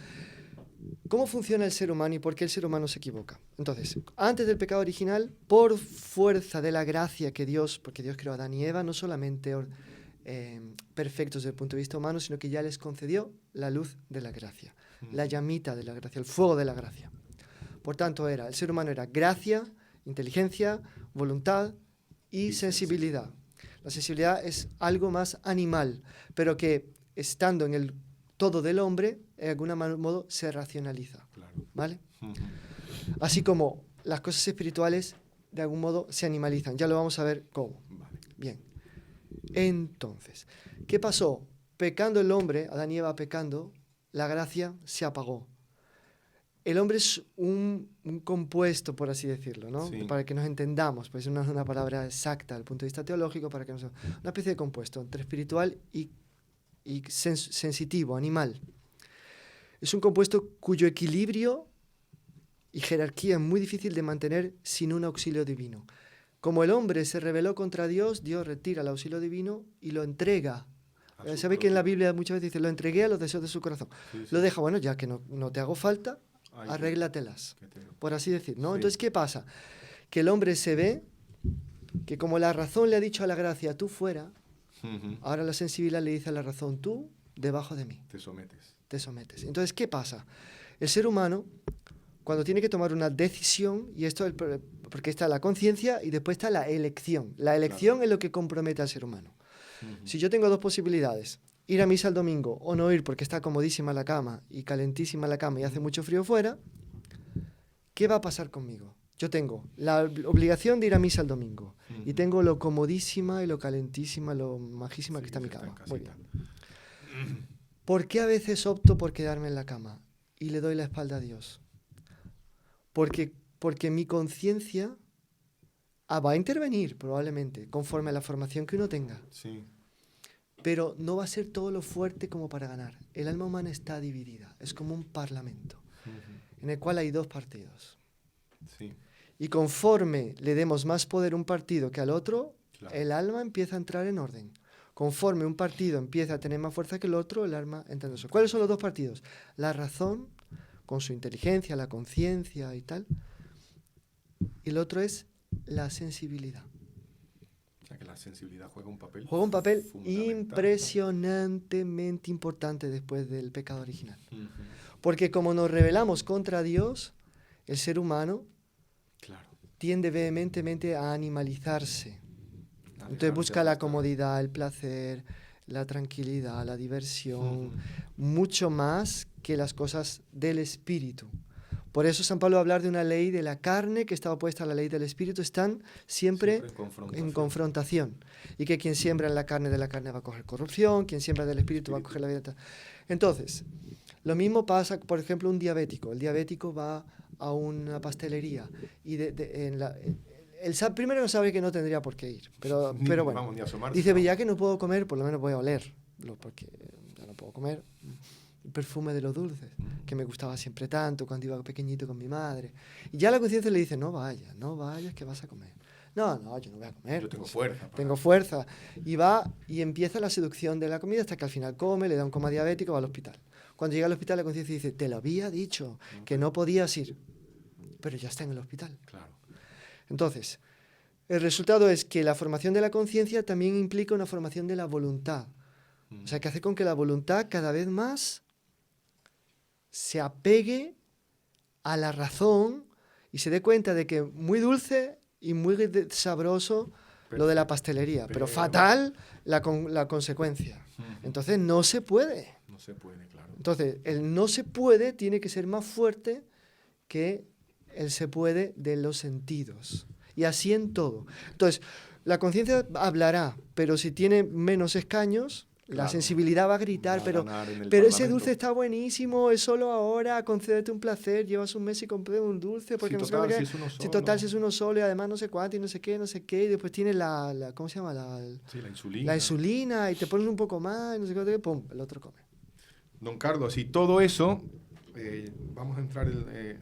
¿Cómo funciona el ser humano y por qué el ser humano se equivoca? Entonces, antes del pecado original, por fuerza de la gracia que Dios, porque Dios creó a Adán y Eva, no solamente perfectos desde el punto de vista humano, sino que ya les concedió la luz de la gracia, la llamita de la gracia, el fuego de la gracia. Por tanto, el ser humano era gracia, inteligencia, voluntad y sensibilidad. La sensibilidad es algo más animal, pero que estando en el todo del hombre, de algún modo se racionaliza. Claro. ¿Vale? Ujú. Así como las cosas espirituales, de algún modo, se animalizan. Ya lo vamos a ver cómo. Vale. Bien. Entonces, ¿qué pasó? Pecando el hombre, Adán y Eva pecando, la gracia se apagó. El hombre es un compuesto, por así decirlo, ¿no? Sí. Para que nos entendamos, pues no es una palabra exacta desde el punto de vista teológico, para que una especie de compuesto entre espiritual y sensitivo, animal. Es un compuesto cuyo equilibrio y jerarquía es muy difícil de mantener sin un auxilio divino. Como el hombre se rebeló contra Dios, Dios retira el auxilio divino y lo entrega. ¿Sabéis que en la Biblia muchas veces dice, lo entregué a los deseos de su corazón? Sí, sí. Lo deja, bueno, ya que no te hago falta, Ay, arréglatelas, que te- por así decir, ¿no? Sí. Entonces, ¿qué pasa? Que el hombre se ve que como la razón le ha dicho a la gracia, tú fuera, Ujú. ahora la sensibilidad le dice a la razón, tú debajo de mí, Te sometes. te sometes. Entonces, ¿qué pasa? El ser humano, cuando tiene que tomar una decisión, y esto porque está la conciencia y después está la elección. La elección Claro. es lo que compromete al ser humano. Ujú. Si yo tengo dos posibilidades, ir a misa el domingo o no ir porque está comodísima la cama y calentísima la cama y hace mucho frío fuera, ¿qué va a pasar conmigo? Yo tengo la obligación de ir a misa el domingo y Ujú. tengo lo comodísima y lo calentísima, lo majísima Sí, que está mi en cama. Muy casita. bien. ¿Por qué a veces opto por quedarme en la cama y le doy la espalda a Dios? Porque mi conciencia va a intervenir probablemente conforme a la formación que uno tenga, Sí. pero no va a ser todo lo fuerte como para ganar. El alma humana está dividida, es como un parlamento Ujú. en el cual hay dos partidos. Sí. Y conforme le demos más poder a un partido que al otro, Claro. el alma empieza a entrar en orden. Conforme un partido empieza a tener más fuerza que el otro, el alma entra en eso. ¿Cuáles son los dos partidos? La razón, con su inteligencia, la conciencia y tal. Y el otro es la sensibilidad. O sea que la sensibilidad juega un papel. Juega un papel fundamental. impresionantemente importante después del pecado original. Ujú. Porque como nos rebelamos contra Dios, el ser humano Claro. tiende vehementemente a animalizarse. A Entonces dejar busca de la aceptar. comodidad, el placer, la tranquilidad, la diversión, Ujú. mucho más que las cosas del espíritu. Por eso San Pablo va a hablar de una ley de la carne que está opuesta a la ley del espíritu, están siempre en confrontación. Y que quien siembra en la carne de la carne va a coger corrupción, quien siembra del espíritu va a coger la vida. Entonces, lo mismo pasa, por ejemplo, un diabético. El diabético va a una pastelería y primero no sabe que no tendría por qué ir, pero bueno. Vamos, ni asomarse, Dice, ¿no? ya que no puedo comer, por lo menos voy a olerlo, porque ya no puedo comer. El perfume de los dulces, que me gustaba siempre tanto cuando iba pequeñito con mi madre. Y ya la conciencia le dice, no vayas, que vas a comer. No, yo no voy a comer. Yo tengo fuerza. Tengo fuerza. Y va y empieza la seducción de la comida hasta que al final come, le da un coma diabético, va al hospital. Cuando llega al hospital la conciencia dice, te lo había dicho, que no podías ir. Pero ya está en el hospital. Claro. Entonces, el resultado es que la formación de la conciencia también implica una formación de la voluntad. O sea, que hace con que la voluntad cada vez más se apegue a la razón y se dé cuenta de que muy dulce y muy sabroso lo de la pastelería, pero fatal la consecuencia. Entonces no se puede. No se puede, claro. Entonces el no se puede tiene que ser más fuerte que el se puede de los sentidos. Y así en todo. Entonces, la conciencia hablará, pero si tiene menos escaños, La Claro. sensibilidad va a gritar, Va a pero, ganar en el pero ese Parlamento. dulce está buenísimo, es solo ahora, concédete un placer, llevas un mes y compré un dulce, porque Sí, no sé total, qué. si es uno Sí, total, si solo. es uno solo y además no sé cuánto y no sé qué, y después tiene ¿cómo se llama? Sí, la La insulina. insulina y te pones un poco más y no sé qué, pum, el otro come. Don Carlos, y todo eso, vamos a entrar en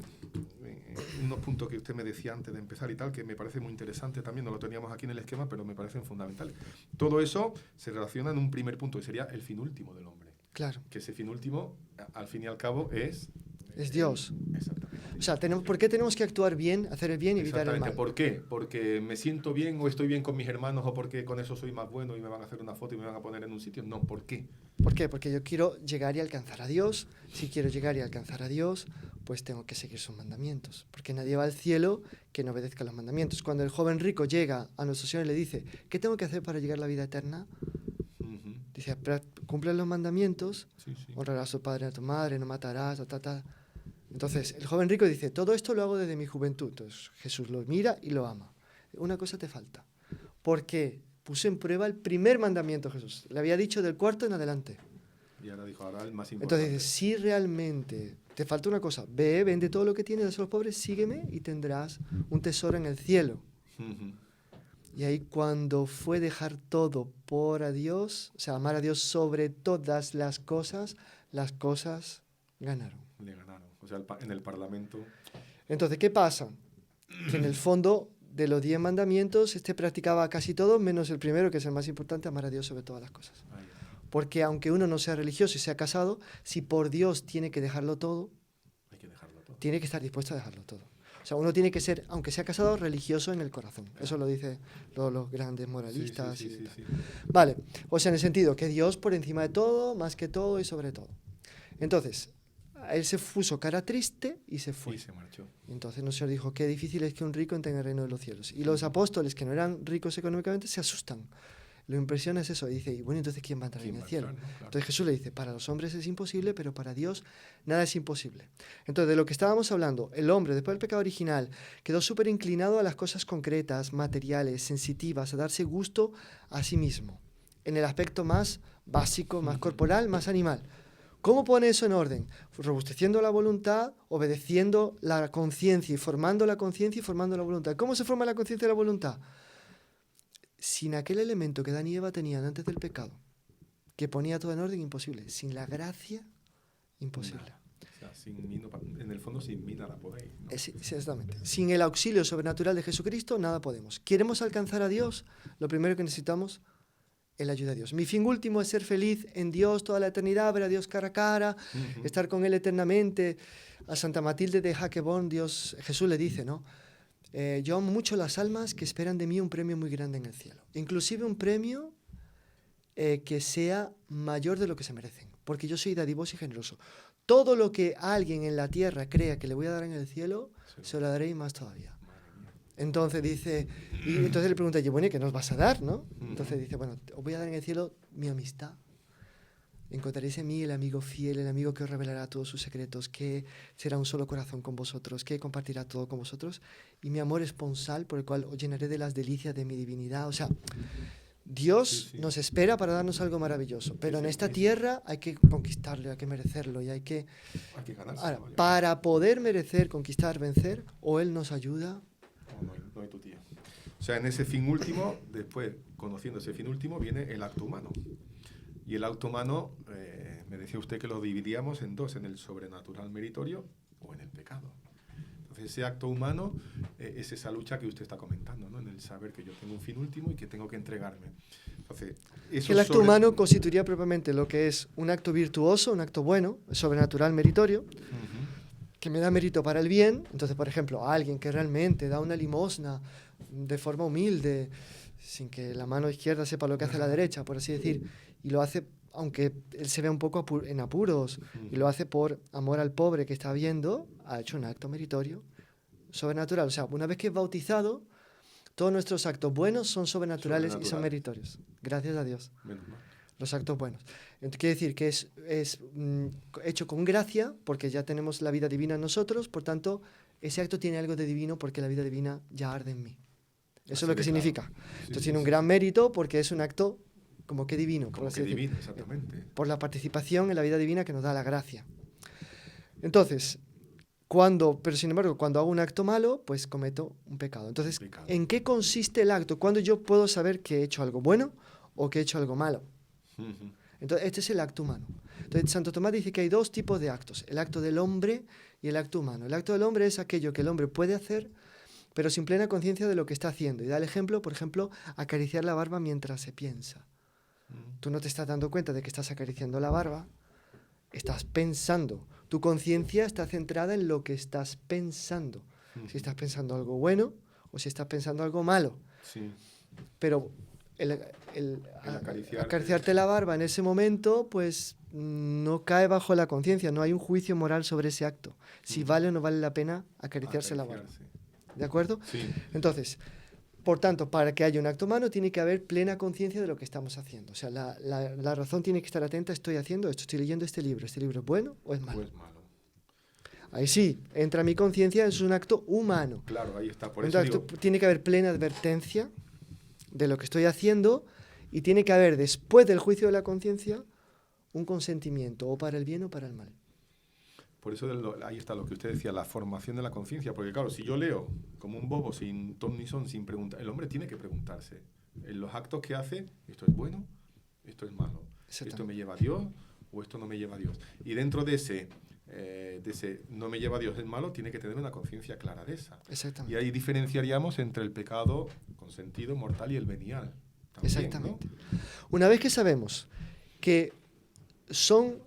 unos puntos que usted me decía antes de empezar y tal, que me parece muy interesante también, no lo teníamos aquí en el esquema, pero me parecen fundamentales. Todo eso se relaciona en un primer punto, que sería el fin último del hombre. Claro, Que ese fin último, al fin y al cabo, es... es Dios. Exactamente. O sea, ¿por qué tenemos que actuar bien, hacer el bien y evitar el Exactamente. mal? ¿Por qué? Porque me siento bien o estoy bien con mis hermanos o porque con eso soy más bueno y me van a hacer una foto y me van a poner en un sitio. No, ¿por qué? ¿Por qué? Porque yo quiero llegar y alcanzar a Dios. Si quiero llegar y alcanzar a Dios, pues tengo que seguir sus mandamientos. Porque nadie va al cielo que no obedezca los mandamientos. Cuando el joven rico llega a nuestro Señor y le dice, ¿qué tengo que hacer para llegar a la vida eterna? Ujú. Dice, cumple los mandamientos, Sí, sí. honrarás a tu padre y a tu madre, no matarás, Entonces, el joven rico dice, todo esto lo hago desde mi juventud. Entonces, Jesús lo mira y lo ama. Una cosa te falta. Porque puso en prueba el primer mandamiento Jesús. Le había dicho del cuarto en adelante. Y ahora dijo, ahora el más importante. Entonces dice, si realmente te falta una cosa, ve, vende todo lo que tienes, dáselo a los pobres, sígueme y tendrás un tesoro en el cielo. Ujú. Y ahí cuando fue dejar todo por a Dios, o sea, amar a Dios sobre todas las cosas ganaron. Le ganaron. O sea, en el Parlamento. Entonces, ¿qué pasa? Que en el fondo de los 10 mandamientos, practicaba casi todo, menos el primero, que es el más importante, amar a Dios sobre todas las cosas. Ahí. Porque aunque uno no sea religioso y sea casado, si por Dios tiene que dejarlo todo, Hay que dejarlo todo. tiene que estar dispuesto a dejarlo todo. O sea, uno tiene que ser, aunque sea casado, religioso en el corazón. Eso lo dicen los grandes moralistas. Sí, sí, y sí, tal. sí. Vale, o sea, en el sentido que Dios por encima de todo, más que todo y sobre todo. Entonces, él se puso cara triste y se fue. Y se marchó. Entonces el Señor dijo, qué difícil es que un rico entre en el reino de los cielos. Y los apóstoles que no eran ricos económicamente se asustan. Lo impresiona es eso. Y dice, y bueno, entonces ¿quién va a entrar en el cielo? ¿no? Claro. Entonces Jesús le dice, para los hombres es imposible, pero para Dios nada es imposible. Entonces, de lo que estábamos hablando, el hombre, después del pecado original, quedó súper inclinado a las cosas concretas, materiales, sensitivas, a darse gusto a sí mismo, en el aspecto más básico, más corporal, más animal. ¿Cómo pone eso en orden? Robusteciendo la voluntad, obedeciendo la conciencia y formando la conciencia y formando la voluntad. ¿Cómo se forma la conciencia y la voluntad? Sin aquel elemento que Adán y Eva tenían antes del pecado, que ponía todo en orden, imposible. Sin la gracia, imposible. Nada. O sea, sin mí en el fondo sin mí nada podéis, ¿no? Sí, exactamente. Sin el auxilio sobrenatural de Jesucristo, nada podemos. ¿Queremos alcanzar a Dios? Lo primero que necesitamos es la ayuda de Dios. Mi fin último es ser feliz en Dios toda la eternidad, ver a Dios cara a cara, estar con Él eternamente. A Santa Matilde de Jaquebón, Jesús le dice, ¿no? Yo amo mucho las almas que esperan de mí un premio muy grande en el cielo. Inclusive un premio que sea mayor de lo que se merecen, porque yo soy dadivoso y generoso. Todo lo que alguien en la tierra crea que le voy a dar en el cielo, se lo daré y más todavía. Entonces dice, y entonces le pregunta, bueno, ¿y qué nos vas a dar, no? Entonces dice, bueno, os voy a dar en el cielo mi amistad. Encontraréis en mí el amigo fiel, el amigo que os revelará todos sus secretos, que será un solo corazón con vosotros, que compartirá todo con vosotros, y mi amor esponsal por el cual os llenaré de las delicias de mi divinidad. O sea, Dios nos espera para darnos algo maravilloso, pero en esta tierra hay que conquistarlo, hay que merecerlo y hay que ganarse. Ahora, para poder merecer, conquistar, vencer, o Él nos ayuda. No hay tu tía. O sea, en ese fin último, después, conociendo ese fin último, viene el acto humano. Y el acto humano, me decía usted que lo dividíamos en dos, en el sobrenatural meritorio o en el pecado. Entonces, ese acto humano es esa lucha que usted está comentando, ¿no? En el saber que yo tengo un fin último y que tengo que entregarme. Entonces, eso que el acto humano constituiría propiamente lo que es un acto virtuoso, un acto bueno, sobrenatural meritorio, que me da mérito para el bien. Entonces, por ejemplo, a alguien que realmente da una limosna de forma humilde, sin que la mano izquierda sepa lo que hace la derecha, por así decir, y lo hace, aunque él se vea un poco en apuros, y lo hace por amor al pobre que está viendo, ha hecho un acto meritorio, sobrenatural. O sea, una vez que es bautizado, todos nuestros actos buenos son sobrenaturales y son meritorios. Gracias a Dios. Los actos buenos. Quiere decir que es hecho con gracia, porque ya tenemos la vida divina en nosotros, por tanto, ese acto tiene algo de divino porque la vida divina ya arde en mí. Eso es lo que significa. Entonces tiene un gran mérito porque es un acto como que divino. Por Como así que decir. divino, exactamente. Por la participación en la vida divina que nos da la gracia. Entonces, pero sin embargo, cuando hago un acto malo, pues cometo un pecado. Entonces, Pecado. ¿en qué consiste el acto? ¿Cuándo yo puedo saber que he hecho algo bueno o que he hecho algo malo? Ujú. Entonces, este es el acto humano. Entonces, Santo Tomás dice que hay dos tipos de actos, el acto del hombre y el acto humano. El acto del hombre es aquello que el hombre puede hacer, pero sin plena conciencia de lo que está haciendo. Y da el ejemplo, por ejemplo, acariciar la barba mientras se piensa. Tú no te estás dando cuenta de que estás acariciando la barba, estás pensando. Tu conciencia está centrada en lo que estás pensando. Si estás pensando algo bueno o si estás pensando algo malo. Sí. Pero acariciarte la barba en ese momento, pues no cae bajo la conciencia, no hay un juicio moral sobre ese acto. Si vale o no vale la pena acariciarse la barba. ¿De acuerdo? Sí. Entonces, por tanto, para que haya un acto humano tiene que haber plena conciencia de lo que estamos haciendo. O sea, la razón tiene que estar atenta, estoy haciendo esto, estoy leyendo este libro es bueno o es malo? O es malo. Ahí sí, entra mi conciencia, es un acto humano. Claro, ahí está. Por Entonces, eso digo, tiene que haber plena advertencia de lo que estoy haciendo y tiene que haber, después del juicio de la conciencia, un consentimiento, o para el bien o para el mal. por eso ahí está lo que usted decía, la formación de la conciencia. Porque claro, si yo leo como un bobo, sin ton ni son, sin preguntar, el hombre tiene que preguntarse en los actos que hace, ¿esto es bueno? ¿Esto es malo? ¿Esto me lleva a Dios o esto no me lleva a Dios? Y dentro de ese no me lleva a Dios es malo, tiene que tener una conciencia clara de esa. Exactamente. Y ahí diferenciaríamos entre el pecado consentido, mortal y el venial. También, Exactamente. ¿no? Una vez que sabemos que son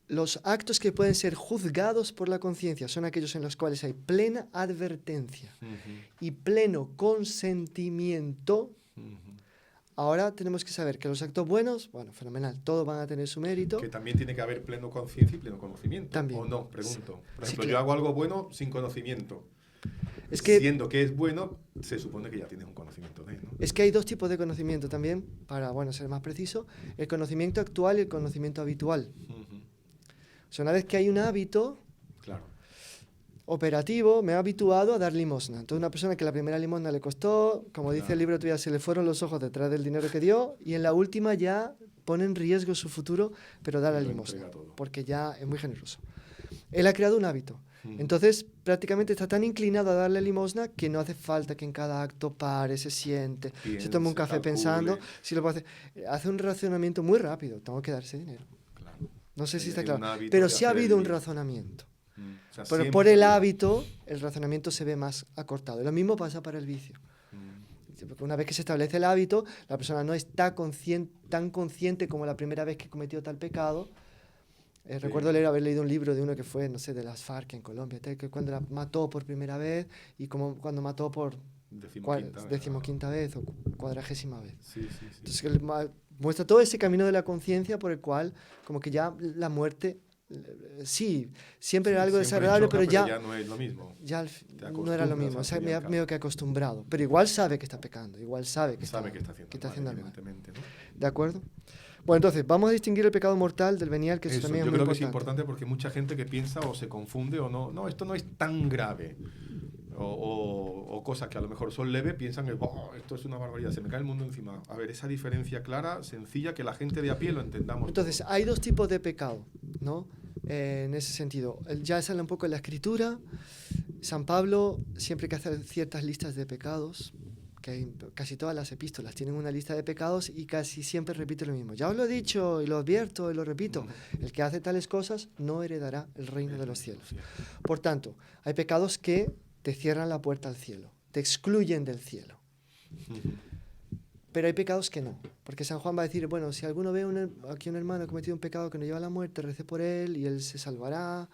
los actos que pueden ser juzgados por la conciencia, son aquellos en los cuales hay plena advertencia y pleno consentimiento. Ahora tenemos que saber que los actos buenos, bueno, fenomenal, todos van a tener su mérito. Que también tiene que haber pleno conciencia y pleno conocimiento. También. ¿O no? Pregunto. Por ejemplo, Sí, claro. yo hago algo bueno sin conocimiento. Es que, siendo que es bueno, se supone que ya tienes un conocimiento de él, ¿no? es que hay dos tipos de conocimiento también, para ser más preciso, el conocimiento actual y el conocimiento habitual. O sea, una vez que hay un hábito Claro. operativo, me he habituado a dar limosna. Entonces, una persona que la primera limosna le costó, como dice el libro tuyo, se le fueron los ojos detrás del dinero que dio, y en la última ya pone en riesgo su futuro, pero da la limosna, porque ya es muy generoso. Él ha creado un hábito. Entonces, prácticamente está tan inclinado a darle limosna que no hace falta que en cada acto pare, se siente, se tome un café pensando, si lo puede hacer. Hace un razonamiento muy rápido, tengo que dar ese dinero. Claro. No sé si está Tiene claro, un hábito pero de sí ha hacer habido el un bien. razonamiento. O sea, Pero siempre por el ha habido. hábito, el razonamiento se ve más acortado. Y lo mismo pasa para el vicio. Porque una vez que se establece el hábito, la persona no está tan consciente como la primera vez que cometió tal pecado. Recuerdo haber leído un libro de uno que fue, no sé, de las FARC en Colombia, que cuando la mató por primera vez y como cuando mató por decimoquinta vez o 40ª vez. Sí. Entonces él muestra todo ese camino de la conciencia por el cual como que ya la muerte, sí, siempre era algo desagradable, choca, pero ya no es lo mismo. Ya no era lo mismo, o sea, me ha medio que acostumbrado, pero igual sabe que está pecando, igual sabe que está haciendo el mal. ¿No? ¿De acuerdo? Bueno, entonces, vamos a distinguir el pecado mortal del venial, que eso también es muy importante. Yo creo importante. que es importante porque mucha gente que piensa o se confunde o no, esto no es tan grave. O cosas que a lo mejor son leves, piensan que esto es una barbaridad, se me cae el mundo encima. A ver, esa diferencia clara, sencilla, que la gente de a pie lo entendamos. Entonces, hay dos tipos de pecado, ¿no? En ese sentido. Ya sale un poco en la Escritura. San Pablo, siempre que hace ciertas listas de pecados, que casi todas las epístolas tienen una lista de pecados y casi siempre repite lo mismo. Ya os lo he dicho y lo advierto y lo repito. El que hace tales cosas no heredará el reino de los cielos. Por tanto, hay pecados que te cierran la puerta al cielo, te excluyen del cielo. Pero hay pecados que no, porque San Juan va a decir, bueno, si alguno ve aquí un hermano ha cometido un pecado que no lleva a la muerte, rece por él y él se salvará.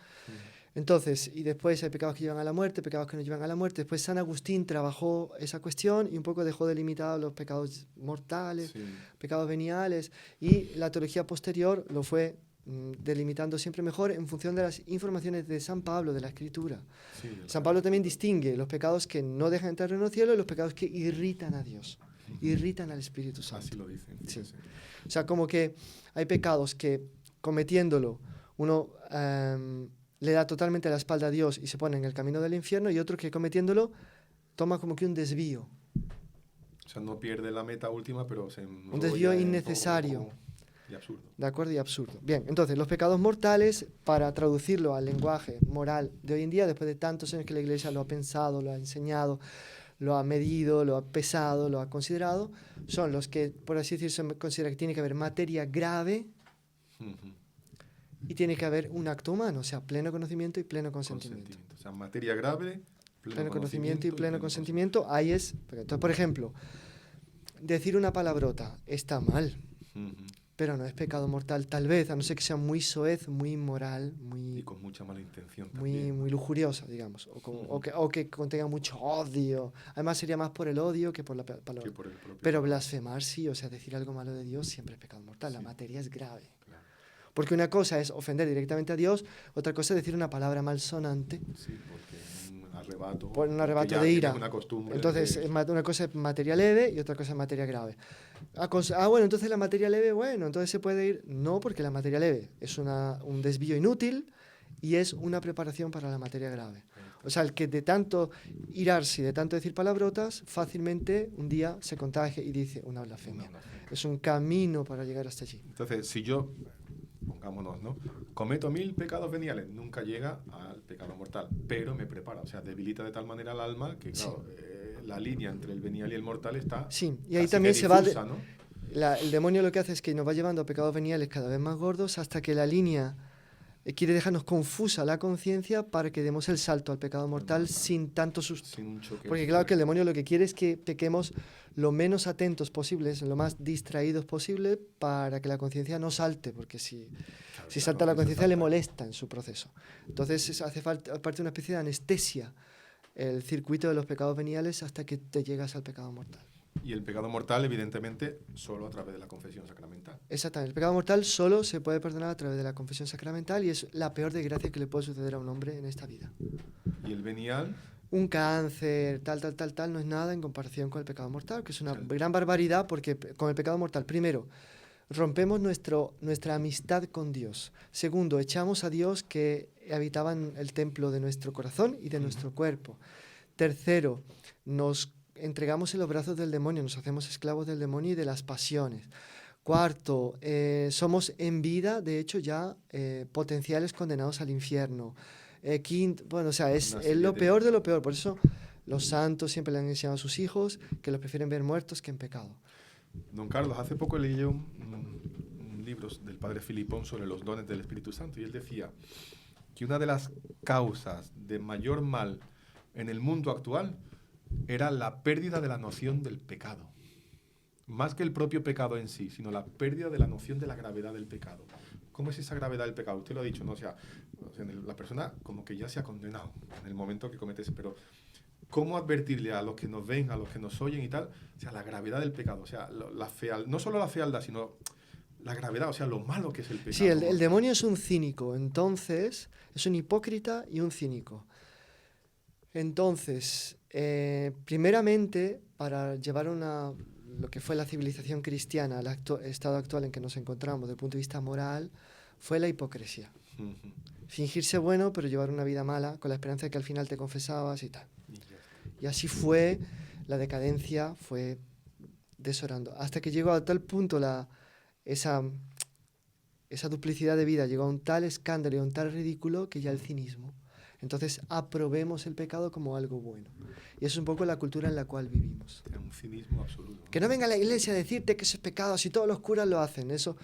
Entonces, y después hay pecados que llevan a la muerte, pecados que no llevan a la muerte. Después San Agustín trabajó esa cuestión y un poco dejó delimitar los pecados mortales, pecados veniales, y la teología posterior lo fue delimitando siempre mejor en función de las informaciones de San Pablo, de la Escritura. San Pablo también distingue los pecados que no dejan entrar en el cielo y los pecados que irritan a Dios, irritan al Espíritu Santo. Así lo dicen. Sí. O sea, como que hay pecados que cometiéndolo uno le da totalmente la espalda a Dios y se pone en el camino del infierno, y otro que cometiéndolo toma como que un desvío. O sea, no pierde la meta última, pero se Un desvío enrolla innecesario. un poco y absurdo. ¿De acuerdo? Y absurdo. Bien, entonces, los pecados mortales, para traducirlo al lenguaje moral de hoy en día, después de tantos años que la Iglesia lo ha pensado, lo ha enseñado, lo ha medido, lo ha pesado, lo ha considerado, son los que, por así decirlo, se considera que tiene que haber materia grave Ujú. y tiene que haber un acto humano, o sea, pleno conocimiento y pleno consentimiento. O sea, materia grave, Pleno conocimiento y pleno consentimiento, ahí es... Entonces, por ejemplo, decir una palabrota está mal, Ujú. pero no es pecado mortal, tal vez, a no ser que sea muy soez, muy inmoral, Y muy, con mucha mala intención muy, también. muy lujuriosa, digamos, o que contenga mucho odio. Además, sería más por el odio que por la palabra. Que por el propio Pero pecado. blasfemar sí, o sea, decir algo malo de Dios siempre es pecado mortal, la Sí. materia es grave. Claro. Porque una cosa es ofender directamente a Dios, otra cosa es decir una palabra malsonante Sí, porque un arrebato. por un que arrebato ya de tienes ira. una costumbre Entonces, de- una cosa es materia leve y otra cosa es materia grave. Bueno, entonces la materia leve, bueno, entonces se puede ir. No, porque la materia leve es un desvío inútil y es una preparación para la materia grave. O sea, el que de tanto irarse y de tanto decir palabrotas, fácilmente un día se contagia y dice una blasfemia. Es un camino para llegar hasta allí. Entonces, si yo, pongámonos, ¿no? Cometo 1000 pecados veniales, nunca llega al pecado mortal, pero me prepara, o sea, debilita de tal manera el alma que, claro, la línea entre el venial y el mortal está Sí, y ahí casi también que se va... difusa, ¿no? El demonio lo que hace es que nos va llevando a pecados veniales cada vez más gordos hasta que la línea quiere dejarnos confusa la conciencia para que demos el salto al pecado mortal sin tanto susto. Sin un choque Porque claro que el fuerte. demonio lo que quiere es que pequemos lo menos atentos posibles, lo más distraídos posible para que la conciencia no salte, porque si Claro, salta la conciencia le salta. molesta en su proceso. Entonces hace falta, aparte, una especie de anestesia el circuito de los pecados veniales hasta que te llegas al pecado mortal. Y el pecado mortal, evidentemente, solo a través de la confesión sacramental. Exactamente, el pecado mortal solo se puede perdonar a través de la confesión sacramental y es la peor desgracia que le puede suceder a un hombre en esta vida. Y el venial, Un cáncer, tal, no es nada en comparación con el pecado mortal, que es una Sí. gran barbaridad porque con el pecado mortal, primero, rompemos nuestra amistad con Dios. Segundo, echamos a Dios que habitaba en el templo de nuestro corazón y de nuestro cuerpo. Tercero, nos entregamos en los brazos del demonio, nos hacemos esclavos del demonio y de las pasiones. Cuarto, somos en vida, de hecho, ya potenciales condenados al infierno. Quinto, bueno, o sea, es Una serie lo de- peor de lo peor. Por eso los santos siempre le han enseñado a sus hijos que los prefieren ver muertos que en pecado. don Carlos, hace poco leí un libro del padre Filipón sobre los dones del Espíritu Santo y él decía que una de las causas de mayor mal en el mundo actual era la pérdida de la noción del pecado. Más que el propio pecado en sí, sino la pérdida de la noción de la gravedad del pecado. ¿Cómo es esa gravedad del pecado? Usted lo ha dicho, ¿no? O sea, la persona como que ya se ha condenado en el momento que comete ese, pero ¿cómo advertirle a los que nos ven, a los que nos oyen y tal, o sea, la gravedad del pecado? O sea, no solo la fealdad, sino la gravedad, o sea, lo malo que es el pecado. Sí, el demonio es un cínico, entonces, es un hipócrita y un cínico. Entonces, primeramente, para llevar lo que fue la civilización cristiana al estado actual en que nos encontramos desde el punto de vista moral, fue la hipocresía. Ujú. Fingirse bueno, pero llevar una vida mala, con la esperanza de que al final te confesabas y tal. Y ya está. Y así fue, la decadencia fue desorando. Hasta que llegó a tal punto esa duplicidad de vida, llegó a un tal escándalo y a un tal ridículo que ya el cinismo. Entonces aprobemos el pecado como algo bueno. Y eso es un poco la cultura en la cual vivimos. Es un cinismo absoluto, ¿no? Que no venga la iglesia a decirte que eso es pecado, si todos los curas lo hacen. Eso,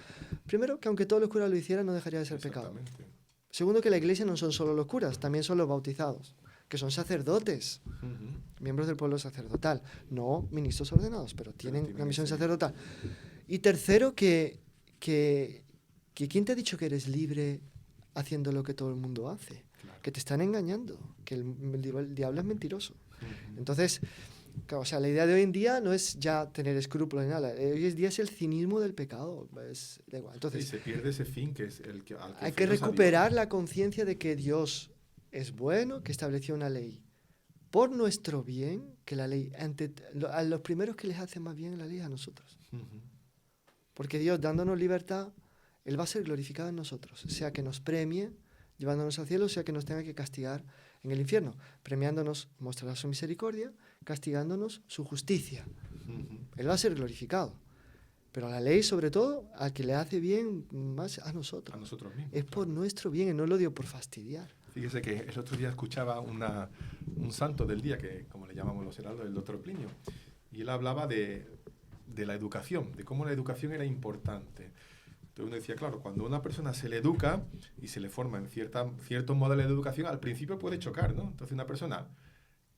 primero, que aunque todos los curas lo hicieran, no dejaría de ser pecado. Exactamente. Segundo, que la iglesia no son solo los curas, también son los bautizados, que son sacerdotes, Ujú. miembros del pueblo sacerdotal, no ministros ordenados, pero tienen una misión ese- sacerdotal. Y tercero, que ¿quién te ha dicho que eres libre haciendo lo que todo el mundo hace? Claro. Que te están engañando, que el diablo es mentiroso. Ujú. Entonces, claro, o sea, la idea de hoy en día no es ya tener escrúpulos ni nada. Hoy en día es el cinismo del pecado. Da igual. Y Entonces, se pierde ese fin que es al que hay que fuimos a recuperar la conciencia de que Dios es bueno, que estableció una ley por nuestro bien, que la ley, a los primeros que les hace más bien la ley es a nosotros. Dios. Ujú. Porque Dios, dándonos libertad, Él va a ser glorificado en nosotros, sea que nos premie llevándonos al cielo, sea que nos tenga que castigar en el infierno. Premiándonos mostrará su misericordia, castigándonos su justicia. Ujú. Él va a ser glorificado. Pero la ley, sobre todo, al que le hace bien más a nosotros. A nosotros mismos. Es por nuestro bien, y no lo dio por fastidiar. Fíjese que el otro día escuchaba un santo del día, que como le llamamos los heraldos, el doctor Plinio, y él hablaba de la educación, de cómo la educación era importante. Entonces uno decía, claro, cuando a una persona se le educa y se le forma en ciertos modelos de educación, al principio puede chocar, ¿no? Entonces una persona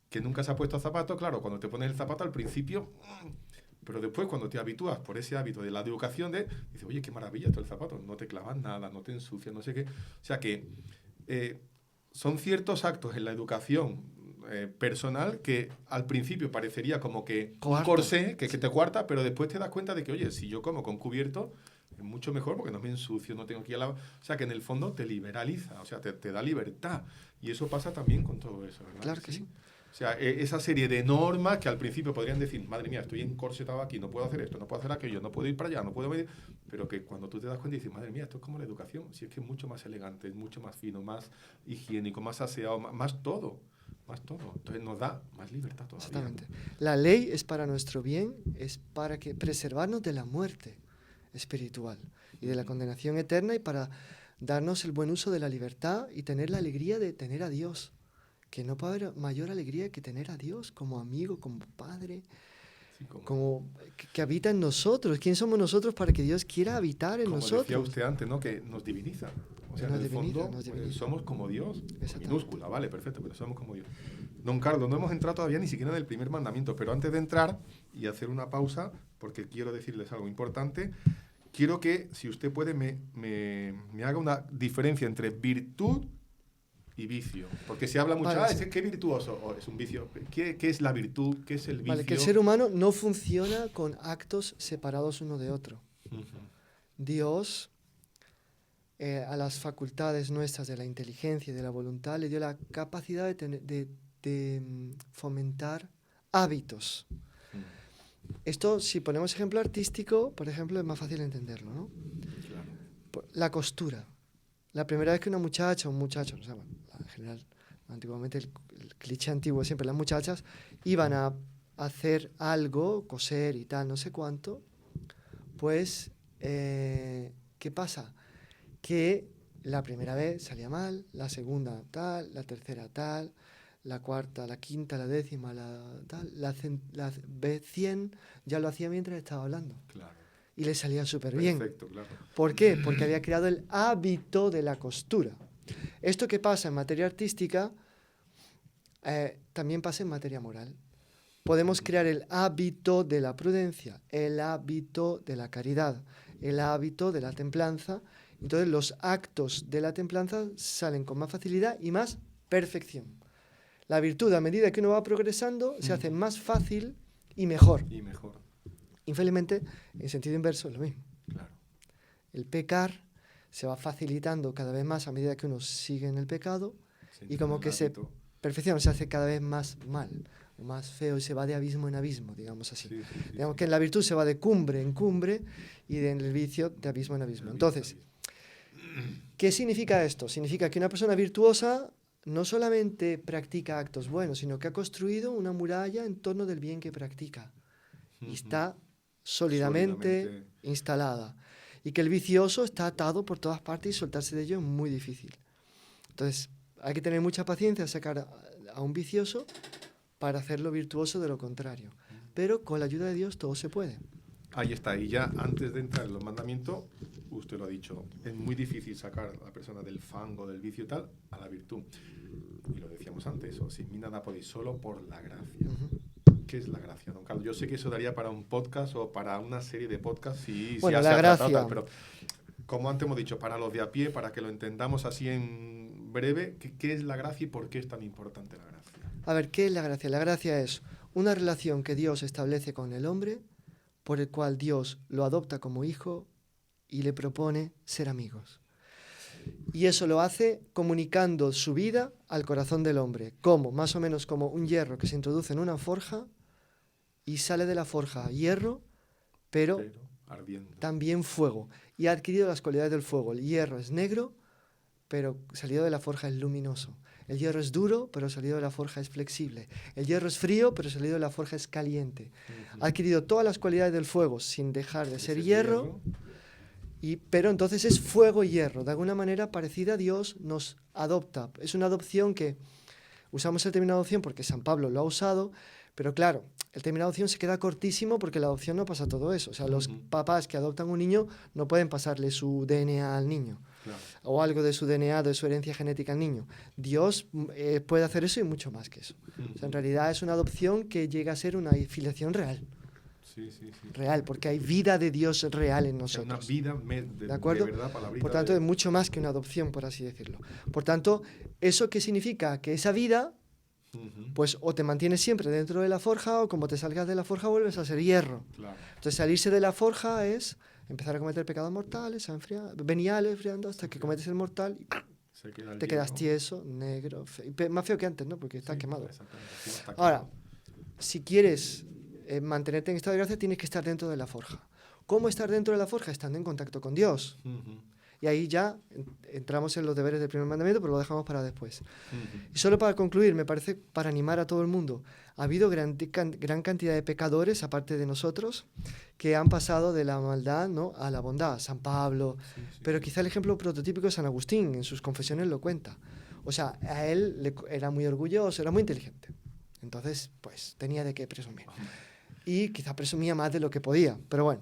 que nunca se ha puesto zapatos, claro, cuando te pones el zapato al principio, pero después cuando te habitúas por ese hábito de la educación, dices, oye, qué maravilla esto el zapato, no te clavas nada, no te ensucias, no sé qué. O sea que son ciertos actos en la educación personal que al principio parecería como que un corsé que te cuarta, pero después te das cuenta de que, oye, si yo como con cubierto, es mucho mejor porque no me ensucio, no tengo que ir a la... O sea, que en el fondo te liberaliza, o sea, te da libertad. Y eso pasa también con todo eso, ¿verdad? Claro que sí. O sea, esa serie de normas que al principio podrían decir, madre mía, estoy encorsetado aquí, no puedo hacer esto, no puedo hacer aquello, no puedo ir para allá, no puedo venir... Pero que cuando tú te das cuenta y dices, madre mía, esto es como la educación, si es que es mucho más elegante, es mucho más fino, más higiénico, más aseado, más todo. Más todo. Entonces nos da más libertad todavía. Exactamente. La ley es para nuestro bien, es para preservarnos de la muerte espiritual y de la condenación eterna, y para darnos el buen uso de la libertad y tener la alegría de tener a Dios. Que no puede haber mayor alegría que tener a Dios como amigo, como padre, sí, como que habita en nosotros. ¿Quién somos nosotros para que Dios quiera habitar en nosotros? Como decía usted antes, ¿no? Que nos diviniza. O sea, en el fondo somos como Dios, minúscula, vale, perfecto, pero somos como Dios. Don Carlos, no hemos entrado todavía ni siquiera en el primer mandamiento, pero antes de entrar y hacer una pausa, porque quiero decirles algo importante, quiero que, si usted puede, me haga una diferencia entre virtud y vicio. Porque se habla mucho, ¿qué virtuoso es un vicio? ¿Qué es la virtud? ¿Qué es el vicio? Vale, que el ser humano no funciona con actos separados uno de otro. Dios... a las facultades nuestras de la inteligencia y de la voluntad le dio la capacidad de fomentar hábitos. Esto, si ponemos ejemplo artístico, por ejemplo, es más fácil entenderlo, ¿no? Claro. La costura. La primera vez que una muchacha o un muchacho, no sé, bueno, en general, antiguamente el cliché antiguo siempre, las muchachas iban a hacer algo, coser y tal, no sé cuánto, pues, ¿qué pasa? Que la primera vez salía mal, la segunda tal, la tercera tal, la cuarta, la quinta, la décima, la vez 100 ya lo hacía mientras estaba hablando. Claro. Y le salía súper bien. Perfecto, claro. ¿Por qué? Porque había creado el hábito de la costura. Esto que pasa en materia artística también pasa en materia moral. Podemos crear el hábito de la prudencia, el hábito de la caridad, el hábito de la templanza. Entonces los actos de la templanza salen con más facilidad y más perfección. La virtud, a medida que uno va progresando, se hace más fácil y mejor. Y mejor. Infelizmente, en sentido inverso, es lo mismo. Claro. El pecar se va facilitando cada vez más a medida que uno sigue en el pecado, y como que se perfecciona, se hace cada vez más mal, más feo, y se va de abismo en abismo, digamos así. Digamos que en la virtud se va de cumbre en cumbre y en el vicio de abismo en abismo. Entonces, ¿qué significa esto? Significa que una persona virtuosa no solamente practica actos buenos, sino que ha construido una muralla en torno del bien que practica. Y está sólidamente instalada. Y que el vicioso está atado por todas partes y soltarse de ello es muy difícil. Entonces, hay que tener mucha paciencia a sacar a un vicioso para hacerlo virtuoso de lo contrario. Pero con la ayuda de Dios todo se puede. Ahí está, y ya antes de entrar en los mandamientos, usted lo ha dicho, es muy difícil sacar a la persona del fango, del vicio y tal, a la virtud. Y lo decíamos antes, o sin mí nada podéis, solo por la gracia. ¿Qué es la gracia, don Carlos? Yo sé que eso daría para un podcast o para una serie de podcasts, bueno, la gracia. Pero como antes hemos dicho, para los de a pie, para que lo entendamos así en breve, ¿qué es la gracia y por qué es tan importante la gracia? A ver, ¿qué es la gracia? La gracia es una relación que Dios establece con el hombre, por el cual Dios lo adopta como hijo y le propone ser amigos. Y eso lo hace comunicando su vida al corazón del hombre, como más o menos como un hierro que se introduce en una forja y sale de la forja hierro, pero también fuego. Y ha adquirido las cualidades del fuego. El hierro es negro, pero salido de la forja es luminoso. El hierro es duro, pero salido de la forja es flexible. El hierro es frío, pero salido de la forja es caliente. Ha adquirido todas las cualidades del fuego sin dejar de ser hierro. Pero entonces es fuego y hierro. De alguna manera parecida a Dios nos adopta. Es una adopción que usamos el término adopción porque San Pablo lo ha usado, pero claro, el término adopción se queda cortísimo porque la adopción no pasa todo eso. O sea, los papás que adoptan un niño no pueden pasarle su DNA al niño. Claro. O algo de su DNA, de su herencia genética al niño. Dios puede hacer eso y mucho más que eso. O sea, en realidad es una adopción que llega a ser una filiación real. Sí. Real, porque hay vida de Dios real en nosotros. Una vida ¿de acuerdo? De verdad, por tanto, es mucho más que una adopción, por así decirlo. Por tanto, ¿eso qué significa? Que esa vida, pues o te mantienes siempre dentro de la forja o como te salgas de la forja vuelves a ser hierro. Claro. Entonces, salirse de la forja es empezar a cometer pecados mortales, veniales, enfriando hasta que cometes el mortal y te quedas tieso, negro, más feo que antes, ¿no? Porque estás quemado. Ahora, si quieres mantenerte en estado de gracia, tienes que estar dentro de la forja. ¿Cómo estar dentro de la forja? Estando en contacto con Dios. Y ahí ya entramos en los deberes del primer mandamiento, pero lo dejamos para después. Y solo para concluir, me parece, para animar a todo el mundo, ha habido gran cantidad de pecadores, aparte de nosotros, que han pasado de la maldad, ¿no?, a la bondad. San Pablo, pero quizá el ejemplo prototípico es San Agustín, en sus confesiones lo cuenta. O sea, a él era muy orgulloso, era muy inteligente. Entonces, pues, tenía de qué presumir. Y quizá presumía más de lo que podía, pero bueno.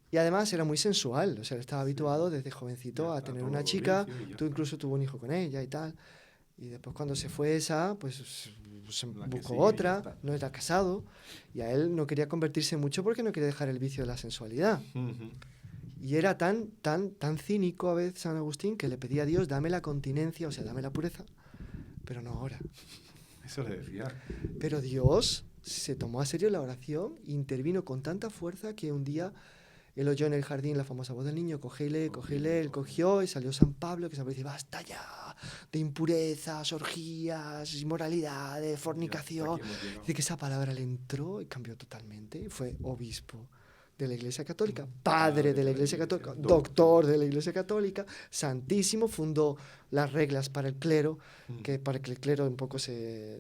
Y además era muy sensual, o sea, estaba habituado desde jovencito a tener una chica, tú incluso tuvo un hijo con ella y tal. Y después cuando se fue esa, pues se buscó otra, no era casado, y a él no quería convertirse mucho porque no quería dejar el vicio de la sensualidad. Y era tan cínico a veces San Agustín que le pedía a Dios, dame la continencia, o sea, dame la pureza, pero no ahora. Eso le decía. Pero Dios se tomó a serio la oración, intervino con tanta fuerza que un día él oyó en el jardín la famosa voz del niño, cógele, él cogió y salió San Pablo, que se dice, basta ya de impurezas, orgías, inmoralidades, fornicación. Dice que esa palabra le entró y cambió totalmente, y fue obispo de la Iglesia Católica, padre de la Iglesia Católica, doctor de la Iglesia Católica, santísimo, fundó las reglas para el clero, para que el clero un poco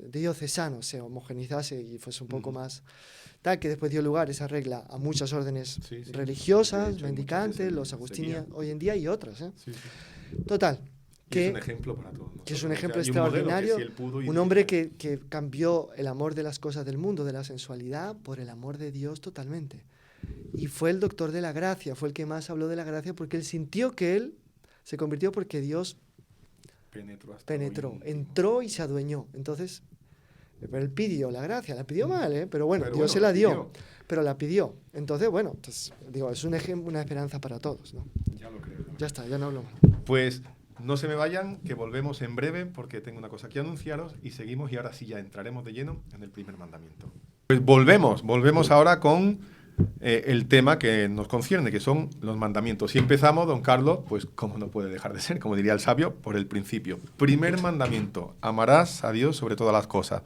diocesano se homogenizase y fuese un poco más tal, que después dio lugar esa regla a muchas órdenes religiosas, mendicantes, los agustinianos hoy en día y otras. Total. Que es un ejemplo para todos. Que es un ejemplo extraordinario, un hombre que cambió el amor de las cosas del mundo, de la sensualidad, por el amor de Dios totalmente. Y fue el doctor de la gracia, fue el que más habló de la gracia porque él sintió que él se convirtió porque Dios penetró, entró y se adueñó. Entonces, pero él pidió la gracia, la pidió mal, pero bueno, Dios se la dio, pero la pidió. Entonces, bueno, entonces, digo, es un ejemplo, una esperanza para todos, ¿no? Ya lo creo. Ya está, ya no hablo más. Pues no se me vayan, que volvemos en breve porque tengo una cosa que anunciaros y seguimos y ahora sí ya entraremos de lleno en el primer mandamiento. Pues volvemos ahora con el tema que nos concierne, que son los mandamientos. Y empezamos, don Carlos, pues como no puede dejar de ser, como diría el sabio, por el principio. Primer mandamiento, amarás a Dios sobre todas las cosas.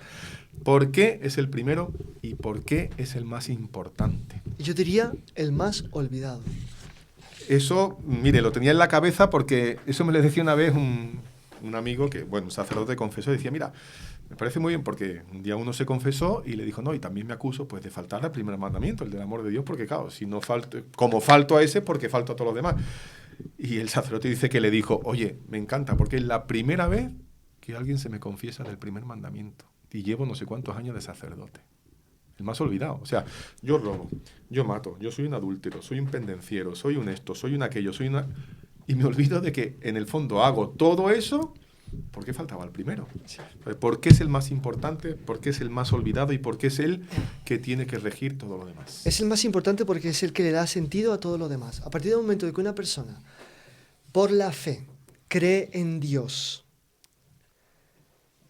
¿Por qué es el primero y por qué es el más importante? Yo diría el más olvidado. Eso, mire, lo tenía en la cabeza porque eso me lo decía una vez un amigo que, bueno, un sacerdote confesó y decía, mira, me parece muy bien porque un día uno se confesó y le dijo, no, y también me acuso pues de faltar al primer mandamiento, el del amor de Dios, porque claro, si no falto, como falto a ese, porque falto a todos los demás. Y el sacerdote dice que le dijo, oye, me encanta, porque es la primera vez que alguien se me confiesa del primer mandamiento. Y llevo no sé cuántos años de sacerdote. El más olvidado. O sea, yo robo, yo mato, yo soy un adúltero, soy un pendenciero, soy un esto, soy un aquello, soy una... Y me olvido de que en el fondo hago todo eso porque faltaba el primero. ¿Por qué es el más importante? ¿Por qué es el más olvidado? ¿Y por qué es el que tiene que regir todo lo demás? Es el más importante porque es el que le da sentido a todo lo demás. A partir del momento de que una persona, por la fe, cree en Dios,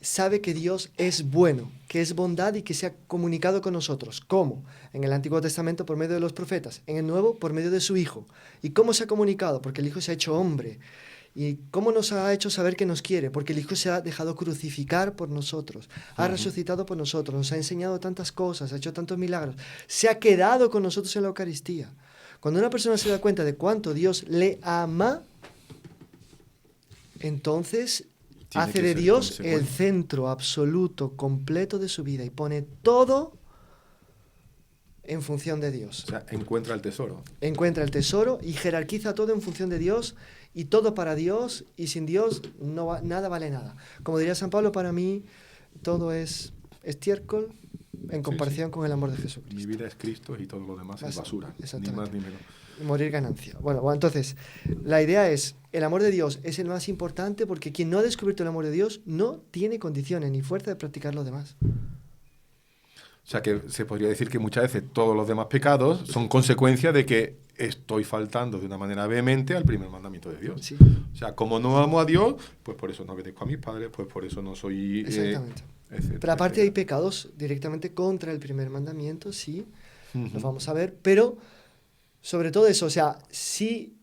sabe que Dios es bueno, que es bondad y que se ha comunicado con nosotros. ¿Cómo? En el Antiguo Testamento por medio de los profetas, en el Nuevo por medio de su Hijo. ¿Y cómo se ha comunicado? Porque el Hijo se ha hecho hombre. ¿Y cómo nos ha hecho saber que nos quiere? Porque el Hijo se ha dejado crucificar por nosotros, ha resucitado por nosotros, nos ha enseñado tantas cosas, ha hecho tantos milagros, se ha quedado con nosotros en la Eucaristía. Cuando una persona se da cuenta de cuánto Dios le ama, entonces Tiene hace que de ser Dios el consecuente. centro absoluto, completo de su vida y pone todo en función de Dios. O sea, encuentra el tesoro. Encuentra el tesoro y jerarquiza todo en función de Dios y todo para Dios, y sin Dios nada vale nada. Como diría San Pablo, para mí todo es estiércol en comparación con el amor de Mi Jesucristo. vida es Cristo y todo lo demás es basura. Ni Exactamente. más ni menos. Morir ganancia. Bueno, entonces, la idea es, el amor de Dios es el más importante porque quien no ha descubierto el amor de Dios no tiene condiciones ni fuerza de practicar lo demás. O sea, que se podría decir que muchas veces todos los demás pecados son consecuencia de que estoy faltando de una manera vehemente al primer mandamiento de Dios. Sí, O sea, como no amo a Dios, pues por eso no obedezco a mis padres, pues por eso no soy... exactamente. etcétera, Pero aparte hay etcétera. pecados directamente contra el primer mandamiento, sí, los Ujú. vamos a ver, pero sobre todo eso, o sea, si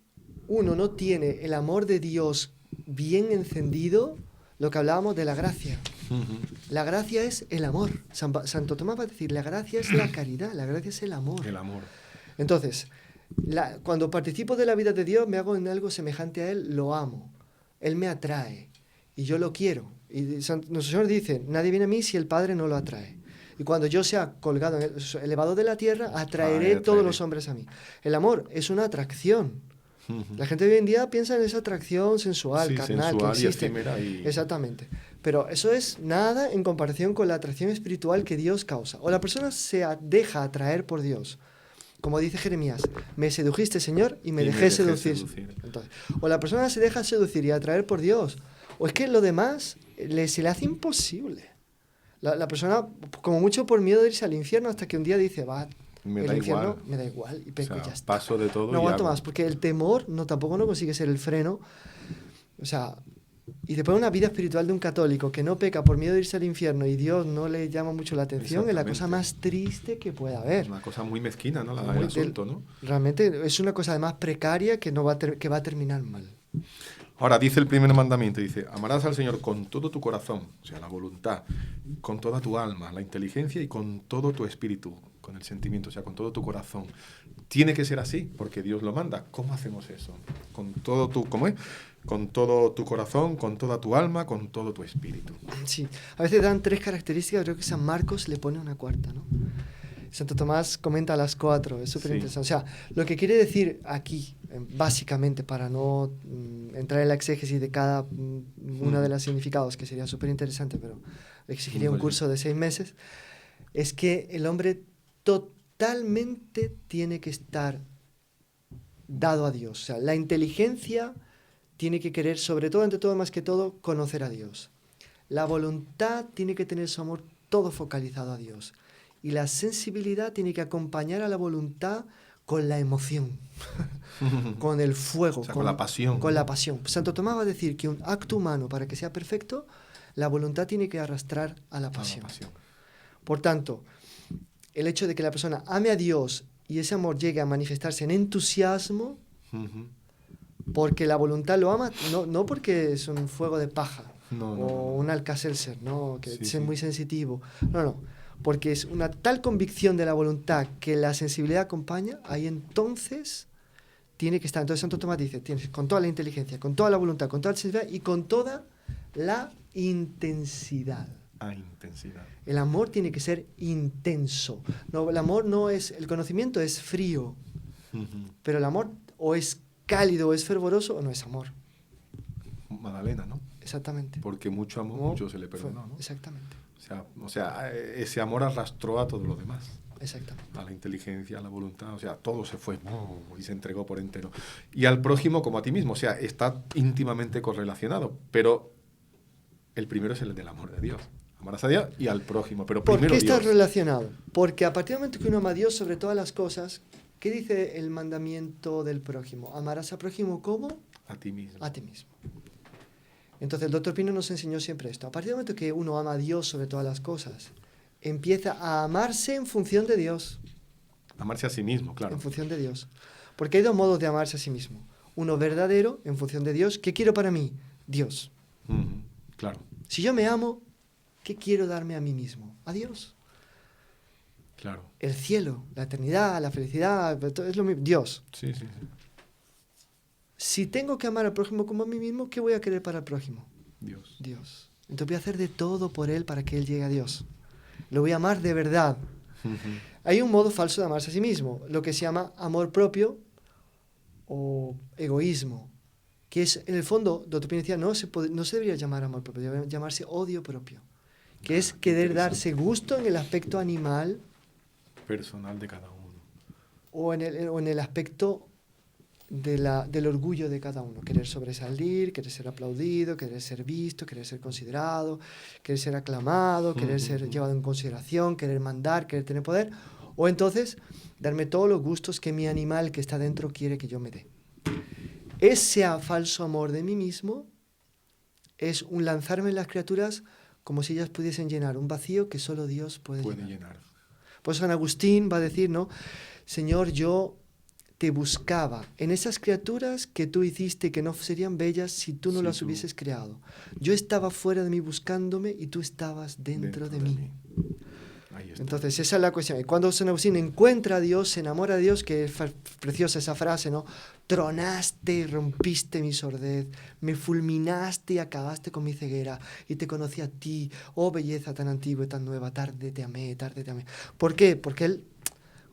uno no tiene el amor de Dios bien encendido, lo que hablábamos de la gracia. Ujú. La gracia es el amor. Santo Tomás va a decir, la gracia es la caridad, la gracia es el amor. El amor. Entonces, cuando participo de la vida de Dios, me hago en algo semejante a Él, lo amo. Él me atrae y yo lo quiero. Y nuestro Señor dice, nadie viene a mí si el Padre no lo atrae. Y cuando yo sea colgado, elevado de la tierra, atraeré todos los hombres a mí. El amor es una atracción. Ujú. La gente de hoy en día piensa en esa atracción sensual, Sí, carnal, sensual que y existe. efímera y... Exactamente. Pero eso es nada en comparación con la atracción espiritual que Dios causa. O la persona deja atraer por Dios. Como dice Jeremías, me sedujiste, Señor, y me dejé seducir. Entonces, o la persona se deja seducir y atraer por Dios, o es que lo demás se le hace imposible. La persona, como mucho por miedo de irse al infierno, hasta que un día dice, va, Me el da infierno igual. me da igual, y peco, O sea, ya está. paso de todo No y aguanto hago. más, porque el temor tampoco no consigue ser el freno. O sea, y después una vida espiritual de un católico que no peca por miedo de irse al infierno y Dios no le llama mucho la atención, es la cosa Exactamente. más triste que pueda haber. Una cosa muy mezquina, ¿no? Muy El asunto, ¿no? Realmente es una cosa además precaria que, que va a terminar mal. Ahora, dice el primer mandamiento, dice, amarás al Señor con todo tu corazón, o sea, la voluntad, con toda tu alma, la inteligencia y con todo tu espíritu, con el sentimiento, o sea, con todo tu corazón. Tiene que ser así, porque Dios lo manda. ¿Cómo hacemos eso? Con todo tu, ¿cómo es? Con todo tu corazón, con toda tu alma, con todo tu espíritu. Sí, a veces dan 3 características, creo que San Marcos le pone una cuarta, ¿no? Santo Tomás comenta las 4, es súper interesante. O sea, lo que quiere decir aquí, básicamente, para no entrar en la exégesis de cada una de los significados, que sería súper interesante, pero exigiría un curso de 6 meses, es que el hombre totalmente tiene que estar dado a Dios. O sea, la inteligencia tiene que querer, sobre todo, ante todo, más que todo, conocer a Dios. La voluntad tiene que tener su amor todo focalizado a Dios. Y la sensibilidad tiene que acompañar a la voluntad con la emoción, con el fuego, O sea, con la pasión. Con la pasión. Santo Tomás va a decir que un acto humano, para que sea perfecto, la voluntad tiene que arrastrar a la pasión. Por tanto, el hecho de que la persona ame a Dios y ese amor llegue a manifestarse en entusiasmo, porque la voluntad lo ama, no porque es un fuego de paja o un Alka-Seltzer, ¿no? Que es muy sensitivo. No. Porque es una tal convicción de la voluntad que la sensibilidad acompaña, ahí entonces tiene que estar. Entonces Santo Tomás dice, tienes con toda la inteligencia, con toda la voluntad, con toda la sensibilidad y con toda la intensidad. Intensidad. El amor tiene que ser intenso. No, el amor no es, el conocimiento es frío, pero el amor o es cálido o es fervoroso o no es amor. Magdalena, ¿no? Exactamente. Porque mucho amor, mucho se le perdonó, ¿no? Exactamente. O sea, ese amor arrastró a todo lo demás. Exactamente. A la inteligencia, a la voluntad, o sea, todo se fue y se entregó por entero. Y al prójimo como a ti mismo, o sea, está íntimamente correlacionado, pero el primero es el del amor de Dios. Amarás a Dios y al prójimo, pero primero ¿Por qué está Dios. relacionado? Porque a partir del momento que uno ama a Dios sobre todas las cosas, ¿qué dice el mandamiento del prójimo? Amarás al prójimo como a ti mismo. A ti mismo. Entonces el Dr. Pino nos enseñó siempre esto. A partir del momento que uno ama a Dios sobre todas las cosas, empieza a amarse en función de Dios. Amarse a sí mismo, claro. En función de Dios. Porque hay 2 modos de amarse a sí mismo. Uno verdadero, en función de Dios. ¿Qué quiero para mí? Dios. Claro. Si yo me amo, ¿qué quiero darme a mí mismo? A Dios. Claro. El cielo, la eternidad, la felicidad, es lo mismo. Dios. Sí. Si tengo que amar al prójimo como a mí mismo, ¿qué voy a querer para el prójimo? Dios. Dios. Entonces voy a hacer de todo por Él para que Él llegue a Dios. Lo voy a amar de verdad. Hay un modo falso de amarse a sí mismo, lo que se llama amor propio o egoísmo, que es, en el fondo, doctor Pino decía, no se debería llamar amor propio, debería llamarse odio propio, que es querer darse gusto en el aspecto animal personal de cada uno. O en el aspecto del orgullo de cada uno. Querer sobresalir, querer ser aplaudido, querer ser visto, querer ser considerado, querer ser aclamado, querer ser llevado en consideración, querer mandar, querer tener poder. O entonces, darme todos los gustos que mi animal que está dentro quiere que yo me dé. Ese falso amor de mí mismo es un lanzarme en las criaturas como si ellas pudiesen llenar un vacío que solo Dios puede llenar. Pues San Agustín va a decir, ¿no? Señor, yo te buscaba en esas criaturas que tú hiciste que no serían bellas si tú no las hubieses creado. Yo estaba fuera de mí buscándome y tú estabas dentro de mí. Entonces, esa es la cuestión. Y cuando San Agustín encuentra a Dios, se enamora de Dios, que es preciosa esa frase, ¿no? Tronaste y rompiste mi sordez, me fulminaste y acabaste con mi ceguera, y te conocí a ti, oh belleza tan antigua y tan nueva, tarde te amé, tarde te amé. ¿Por qué? Porque él,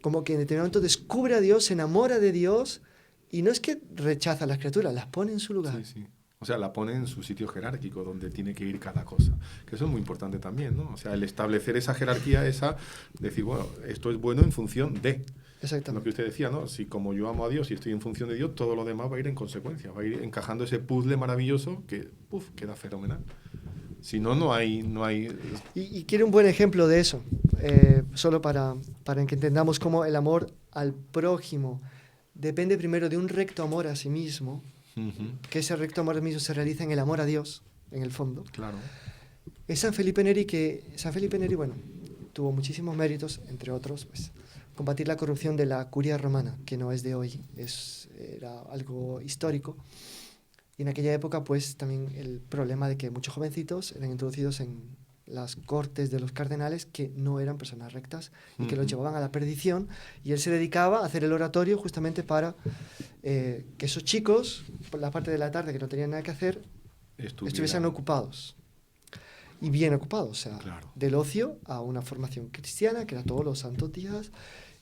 como que en determinado momento descubre a Dios, se enamora de Dios, y no es que rechaza a las criaturas, las pone en su lugar. Sí, sí. O sea, la pone en su sitio jerárquico, donde tiene que ir cada cosa. Que eso es muy importante también, ¿no? O sea, el establecer esa jerarquía, decir, bueno, esto es bueno en función de... Exactamente. Lo que usted decía, ¿no? Si como yo amo a Dios y estoy en función de Dios, todo lo demás va a ir en consecuencia, va a ir encajando ese puzzle maravilloso que, queda fenomenal. Si no, no hay... Y quiero un buen ejemplo de eso, solo para que entendamos cómo el amor al prójimo depende primero de un recto amor a sí mismo, que ese recto amor a sí mismo se realiza en el amor a Dios, en el fondo. Claro. Es San Felipe Neri bueno, tuvo muchísimos méritos, entre otros, pues, combatir la corrupción de la curia romana, que no es de hoy, era algo histórico. Y en aquella época, pues, también el problema de que muchos jovencitos eran introducidos en las cortes de los cardenales que no eran personas rectas y que los llevaban a la perdición, y él se dedicaba a hacer el oratorio justamente para que esos chicos, por la parte de la tarde que no tenían nada que hacer, estuviesen ocupados. Y bien ocupados, o sea, claro, del ocio a una formación cristiana, que era todos los santos días,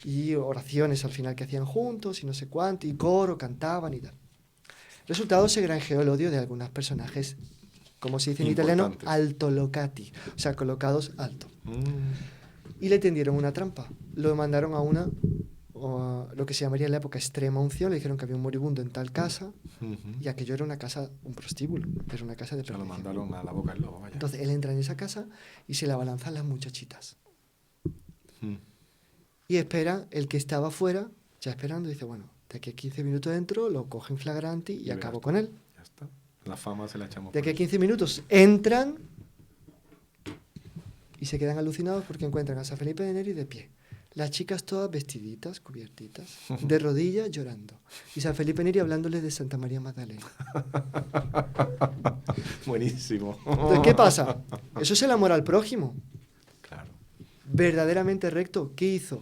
y oraciones al final que hacían juntos, y no sé cuánto, y coro, cantaban y tal. Resultado, se granjeó el odio de algunos personajes, como se dice en italiano, altolocati, o sea, colocados alto. Y le tendieron una trampa. Lo mandaron a lo que se llamaría en la época extrema unción. Le dijeron que había un moribundo en tal casa, y aquello era una casa, un prostíbulo, era una casa de perdición. Se lo mandaron a la boca del lobo, vaya. Entonces él entra en esa casa y se le abalanzan las muchachitas. Y espera, el que estaba afuera, ya esperando, dice, bueno, de aquí a 15 minutos dentro, lo cogen flagrante y acabo con él. Ya está. La fama se la echamos. De aquí a 15 minutos entran y se quedan alucinados porque encuentran a San Felipe de Neri de pie. Las chicas todas vestiditas, cubiertitas, de rodillas, llorando. Y San Felipe Neri hablándoles de Santa María Magdalena. Buenísimo. Entonces, ¿qué pasa? Eso es el amor al prójimo. Claro. Verdaderamente recto. ¿Qué hizo?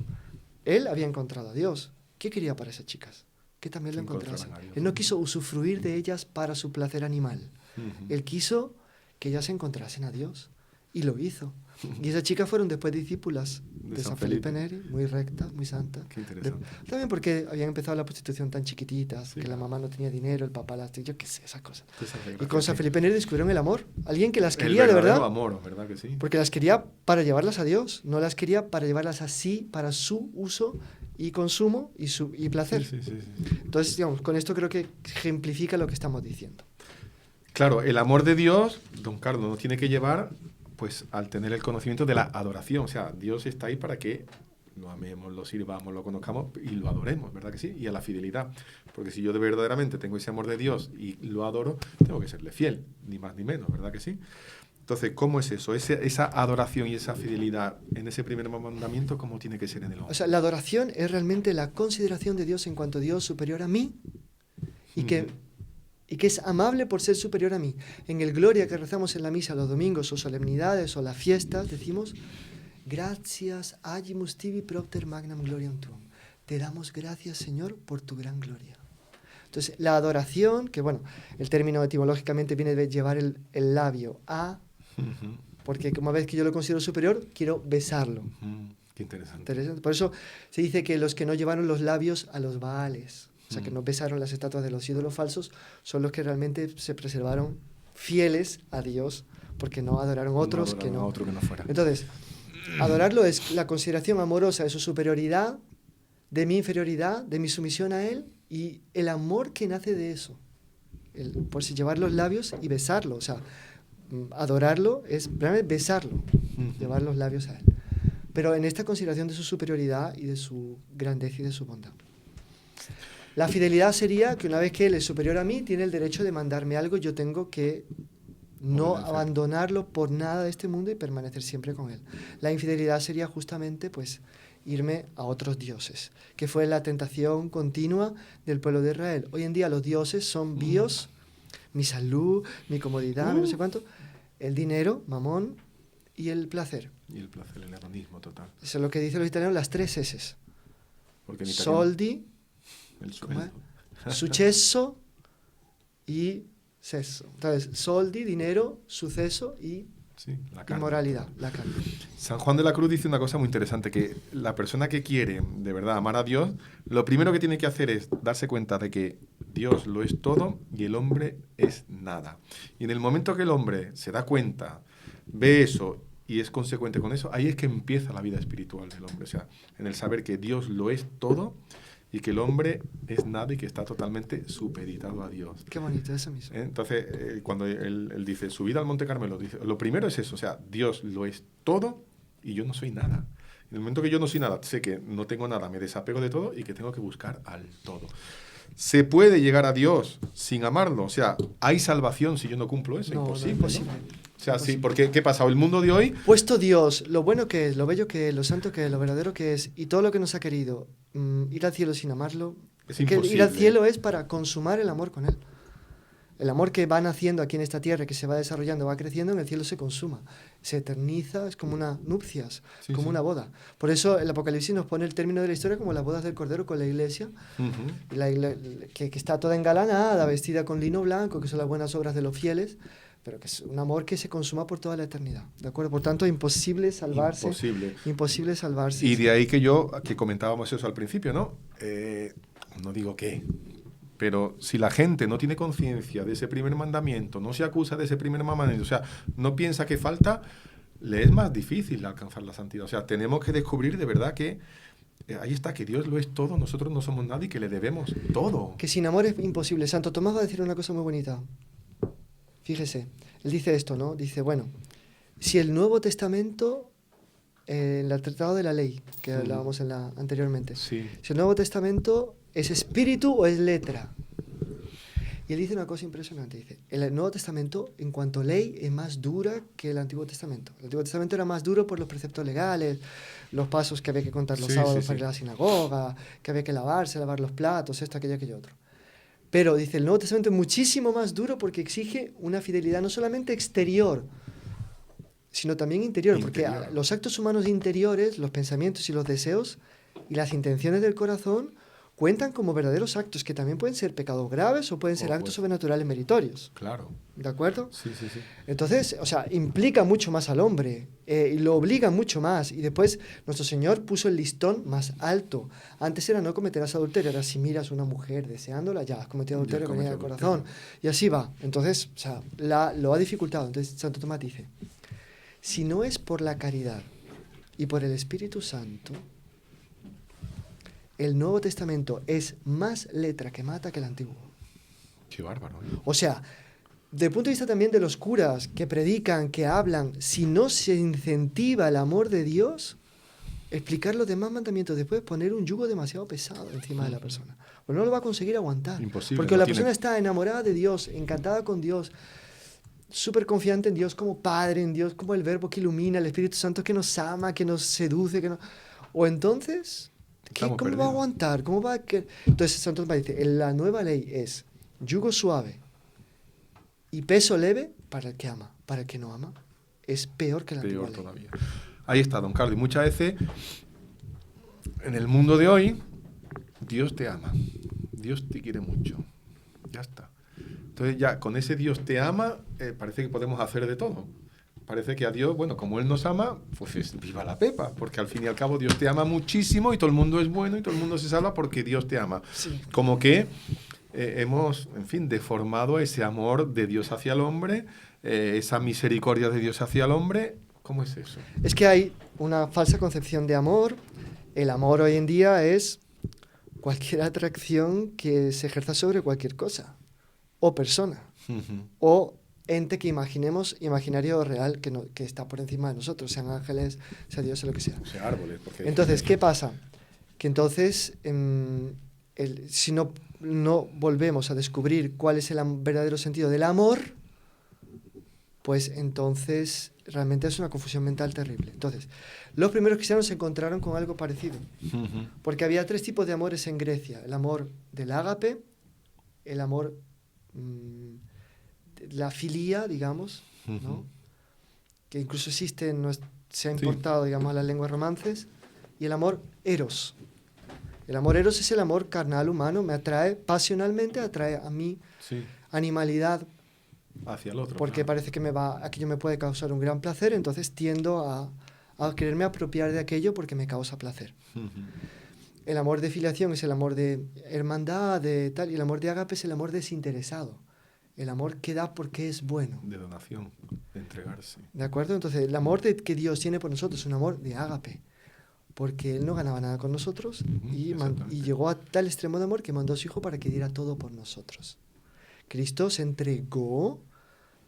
Él había encontrado a Dios. ¿Qué quería para esas chicas? Que también lo encontrasen. Él no quiso usufruir de ellas para su placer animal. Él quiso que ellas encontrasen a Dios. Y lo hizo. Y esas chicas fueron después discípulas de San Felipe Neri, muy rectas, muy santas. Qué interesante. También porque habían empezado la prostitución tan chiquititas, sí, que la mamá no tenía dinero, el papá las... Yo qué sé, esas cosas. Y con San Felipe Neri descubrieron el amor. Alguien que las quería de verdad. El amor, ¿verdad que sí? Porque las quería para llevarlas a Dios, no las quería para llevarlas así, para su uso y consumo y placer. Sí. Entonces, digamos, con esto creo que ejemplifica lo que estamos diciendo. Claro, el amor de Dios, don Carlos, nos tiene que llevar pues al tener el conocimiento de la adoración. O sea, Dios está ahí para que lo amemos, lo sirvamos, lo conozcamos y lo adoremos, ¿verdad que sí? Y a la fidelidad. Porque si yo verdaderamente tengo ese amor de Dios y lo adoro, tengo que serle fiel, ni más ni menos, ¿verdad que sí? Entonces, ¿cómo es eso? Esa adoración y esa fidelidad en ese primer mandamiento, ¿cómo tiene que ser en el hombre? O sea, la adoración es realmente la consideración de Dios en cuanto a Dios superior a mí y que es amable por ser superior a mí. En el Gloria que rezamos en la misa los domingos o solemnidades o las fiestas, decimos, gracias agimus tibi propter magnam gloriam tuum. Te damos gracias, Señor, por tu gran gloria. Entonces, la adoración, que bueno, el término etimológicamente viene de llevar el labio a, porque como ves que yo lo considero superior, quiero besarlo. Qué interesante. Interesante. Por eso se dice que los que no llevaron los labios a los Baales, o sea, que no besaron las estatuas de los ídolos falsos, son los que realmente se preservaron fieles a Dios, porque no adoraron otros que no. A otro que no fuera. Entonces, adorarlo es la consideración amorosa de su superioridad, de mi inferioridad, de mi sumisión a Él y el amor que nace de eso. Por si llevar los labios y besarlo. O sea, adorarlo es realmente besarlo, llevar los labios a Él. Pero en esta consideración de su superioridad y de su grandeza y de su bondad. La fidelidad sería que una vez que Él es superior a mí, tiene el derecho de mandarme algo, yo tengo que no abandonarlo por nada de este mundo y permanecer siempre con Él. La infidelidad sería justamente, pues, irme a otros dioses, que fue la tentación continua del pueblo de Israel. Hoy en día los dioses son bios, mi salud, mi comodidad, no sé cuánto, el dinero, mamón, y el placer. Y el placer, el hedonismo total. Eso es lo que dicen los italianos, las 3 S. Porque en Soldi, el sueldo. suceso y seso. Entonces, soldi, dinero, suceso y sí, la carne. Inmoralidad, la carne. San Juan de la Cruz dice una cosa muy interesante, que la persona que quiere de verdad amar a Dios, lo primero que tiene que hacer es darse cuenta de que Dios lo es todo y el hombre es nada. Y en el momento que el hombre se da cuenta, ve eso y es consecuente con eso, ahí es que empieza la vida espiritual del hombre. O sea, en el saber que Dios lo es todo y que el hombre es nada y que está totalmente supeditado a Dios. Qué bonito, eso mismo. Entonces, cuando él dice, subida al Monte Carmelo, dice, lo primero es eso, o sea, Dios lo es todo y yo no soy nada. En el momento que yo no soy nada, sé que no tengo nada, me desapego de todo y que tengo que buscar al todo. ¿Se puede llegar a Dios sin amarlo? O sea, ¿hay salvación si yo no cumplo eso? No, Imposible. no, imposible. ¿No? O sea, sí, porque ¿qué pasa? El mundo de hoy... Puesto Dios, lo bueno que es, lo bello que es, lo santo que es, lo verdadero que es, y todo lo que nos ha querido, ir al cielo sin amarlo, es que imposible. ir al cielo es para consumar el amor con Él. El amor que va naciendo aquí en esta tierra, que se va desarrollando, va creciendo, en el cielo se consuma, se eterniza, es como una nupcias, Sí, como sí. una boda. Por eso el Apocalipsis nos pone el término de la historia como las bodas del Cordero con la iglesia, que está toda engalanada, vestida con lino blanco, que son las buenas obras de los fieles, pero que es un amor que se consuma por toda la eternidad, ¿de acuerdo? Por tanto, imposible salvarse. Imposible salvarse. Y de ahí que comentábamos eso al principio, ¿no? No digo qué, pero si la gente no tiene conciencia de ese primer mandamiento, no se acusa de ese primer mandamiento, o sea, no piensa que falta, le es más difícil alcanzar la santidad. O sea, tenemos que descubrir de verdad que ahí está, que Dios lo es todo, nosotros no somos nada y que le debemos todo. Que sin amor es imposible. Santo Tomás va a decir una cosa muy bonita. Fíjese, él dice esto, ¿no? Dice, bueno, si el Nuevo Testamento, en el Tratado de la Ley, que hablábamos anteriormente, si el Nuevo Testamento es espíritu o es letra. Y él dice una cosa impresionante, dice, el Nuevo Testamento, en cuanto a ley, es más dura que el Antiguo Testamento. El Antiguo Testamento era más duro por los preceptos legales, los pasos que había que contar los sábados para ir a la sinagoga, que había que lavar los platos, esto, aquello, aquello otro. Pero, dice, el Nuevo Testamento es muchísimo más duro porque exige una fidelidad no solamente exterior, sino también interior. Porque los actos humanos interiores, los pensamientos y los deseos y las intenciones del corazón cuentan como verdaderos actos que también pueden ser pecados graves o pueden ser actos sobrenaturales meritorios. Claro. ¿De acuerdo? Sí. Entonces, o sea, implica mucho más al hombre y lo obliga mucho más. Y después nuestro Señor puso el listón más alto. Antes era no cometerás adulterio, ahora si miras a una mujer deseándola, ya has cometido adulterio, venía del corazón. Y así va. Entonces, o sea, lo ha dificultado. Entonces, Santo Tomás dice, si no es por la caridad y por el Espíritu Santo, el Nuevo Testamento es más letra que mata que el Antiguo. Qué bárbaro. O sea, desde el punto de vista también de los curas que predican, que hablan, si no se incentiva el amor de Dios, explicar los demás mandamientos después, poner un yugo demasiado pesado encima de la persona. Pues no lo va a conseguir aguantar. Imposible. Porque la persona está enamorada de Dios, encantada con Dios, súper confiante en Dios como Padre, en Dios como el Verbo que ilumina, el Espíritu Santo que nos ama, que nos seduce, o entonces... ¿Cómo va a aguantar? ¿Cómo va a Entonces Santo Tomás dice, la nueva ley es yugo suave y peso leve para el que ama. Para el que no ama es peor que la antigua ley. Todavía. Ahí está, don Carlos. Y muchas veces en el mundo de hoy Dios te ama, Dios te quiere mucho, Ya está. Entonces ya con ese Dios te ama, parece que podemos hacer de todo. Parece que a Dios, bueno, como Él nos ama, pues viva la pepa, porque al fin y al cabo Dios te ama muchísimo y todo el mundo es bueno y todo el mundo se salva porque Dios te ama. Sí. Como que hemos, en fin, deformado ese amor de Dios hacia el hombre, esa misericordia de Dios hacia el hombre. ¿Cómo es eso? Es que hay una falsa concepción de amor. El amor hoy en día es cualquier atracción que se ejerza sobre cualquier cosa o persona o ente que imaginemos, imaginario o real, que está por encima de nosotros, sean ángeles, sea Dios, sea lo que sea. O sea, árboles. Porque Entonces, ¿qué pasa? Que entonces, si no volvemos a descubrir cuál es el verdadero sentido del amor, pues entonces realmente es una confusión mental terrible. Entonces, los primeros cristianos se encontraron con algo parecido, porque había 3 tipos de amores en Grecia: el amor del ágape, el amor, la filía, digamos, ¿no? Que incluso existe, se ha importado, digamos, a las lenguas romances, y el amor eros. El amor eros es el amor carnal humano, me atrae pasionalmente, atrae a mi animalidad hacia el otro. porque parece que aquello me puede causar un gran placer, entonces tiendo a quererme apropiar de aquello porque me causa placer. El amor de filiación es el amor de hermandad, de tal, y el amor de ágape es el amor desinteresado. El amor que da porque es bueno. De donación, de entregarse. ¿De acuerdo? Entonces, el amor que Dios tiene por nosotros es un amor de ágape, porque Él no ganaba nada con nosotros y llegó a tal extremo de amor que mandó a su Hijo para que diera todo por nosotros. Cristo se entregó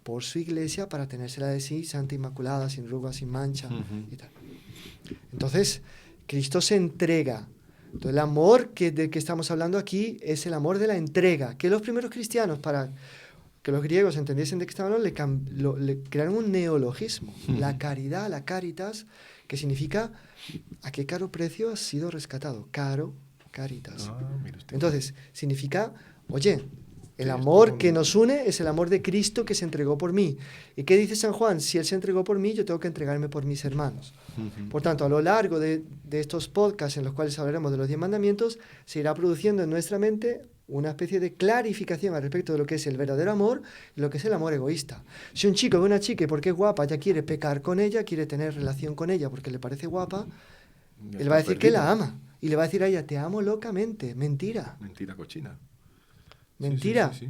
por su iglesia para tenérsela de sí, santa, inmaculada, sin arruga, sin mancha y tal. Entonces, Cristo se entrega. Entonces, el amor del que estamos hablando aquí es el amor de la entrega, que los primeros cristianos, para que los griegos entendiesen de qué estaban hablando, le crearon un neologismo, la caridad, la caritas, que significa a qué caro precio has sido rescatado. Caro, caritas. Entonces, significa, oye, el amor que nos une es el amor de Cristo que se entregó por mí. ¿Y qué dice San Juan? Si Él se entregó por mí, yo tengo que entregarme por mis hermanos. Por tanto, a lo largo de estos podcasts en los cuales hablaremos de los 10 mandamientos, se irá produciendo en nuestra mente una especie de clarificación al respecto de lo que es el verdadero amor y lo que es el amor egoísta. Si un chico ve una chica y porque es guapa ya quiere pecar con ella, quiere tener relación con ella porque le parece guapa, él va a decir que la ama. Y le va a decir a ella, te amo locamente. Mentira. Mentira cochina. Mentira. Sí.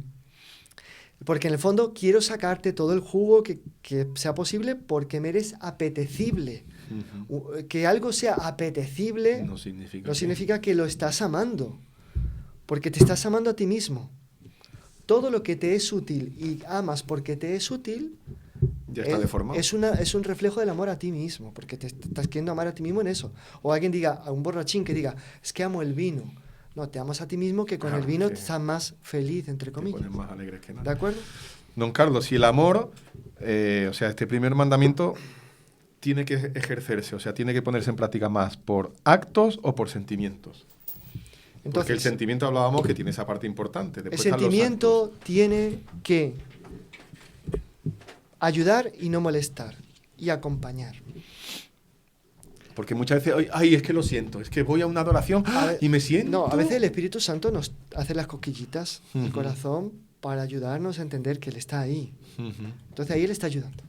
Porque en el fondo quiero sacarte todo el jugo que sea posible porque me eres apetecible. Que algo sea apetecible no significa que lo estás amando. Porque te estás amando a ti mismo. Todo lo que te es útil y amas porque te es útil ya está deformado. Es un reflejo del amor a ti mismo, porque te estás queriendo amar a ti mismo en eso. O alguien diga, a un borrachín que diga, es que amo el vino. No, te amas a ti mismo que con el vino estás más feliz, entre comillas. Te pones más alegre que nada. ¿De acuerdo? Don Carlos, si el amor, o sea, este primer mandamiento tiene que ejercerse, o sea, tiene que ponerse en práctica más por actos o por sentimientos. Entonces, porque el sentimiento hablábamos que tiene esa parte importante. Después el sentimiento tiene que ayudar y no molestar, y acompañar. Porque muchas veces, ay, es que lo siento, es que voy a una adoración y me siento... No, a veces el Espíritu Santo nos hace las cosquillitas del corazón para ayudarnos a entender que Él está ahí. Entonces ahí Él está ayudando.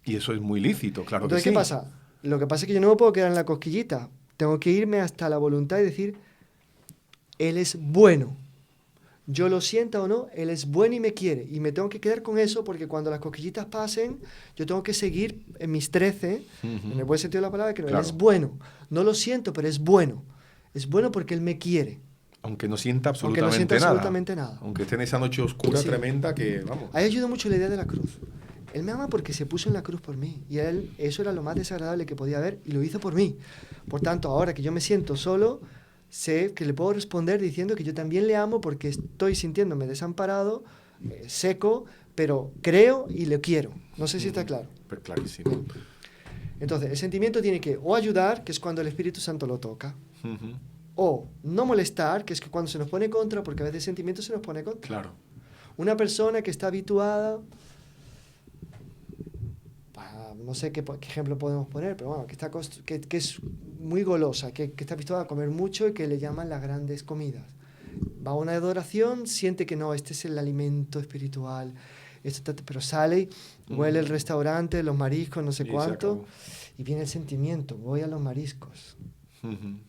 Y eso es muy lícito, claro. Entonces, que sí. ¿qué pasa? Lo que pasa es que yo no me puedo quedar en la cosquillita. Tengo que irme hasta la voluntad y decir, Él es bueno. Yo lo sienta o no, Él es bueno y me quiere. Y me tengo que quedar con eso porque cuando las cosquillitas pasen, yo tengo que seguir en mis 13, en el buen sentido de la palabra, que Él es bueno. No lo siento, pero es bueno. Es bueno porque Él me quiere. Aunque no sienta absolutamente nada. Aunque esté en esa noche oscura tremenda que, vamos... Ahí ayuda mucho la idea de la cruz. Él me ama porque se puso en la cruz por mí. Y eso era lo más desagradable que podía haber y lo hizo por mí. Por tanto, ahora que yo me siento solo, sé que le puedo responder diciendo que yo también le amo porque estoy sintiéndome desamparado, seco, pero creo y le quiero. No sé si está claro. Pero clarísimo. Entonces, el sentimiento tiene que o ayudar, que es cuando el Espíritu Santo lo toca, o no molestar, que es que cuando se nos pone contra, porque a veces el sentimiento se nos pone contra. Claro. Una persona que está habituada, no sé qué ejemplo podemos poner, pero bueno, que es muy golosa, que está habituada a comer mucho y que le llaman las grandes comidas. va a una adoración, siente que no, este es el alimento espiritual, pero sale, huele el restaurante, los mariscos, no sé cuánto, y viene el sentimiento, voy a los mariscos.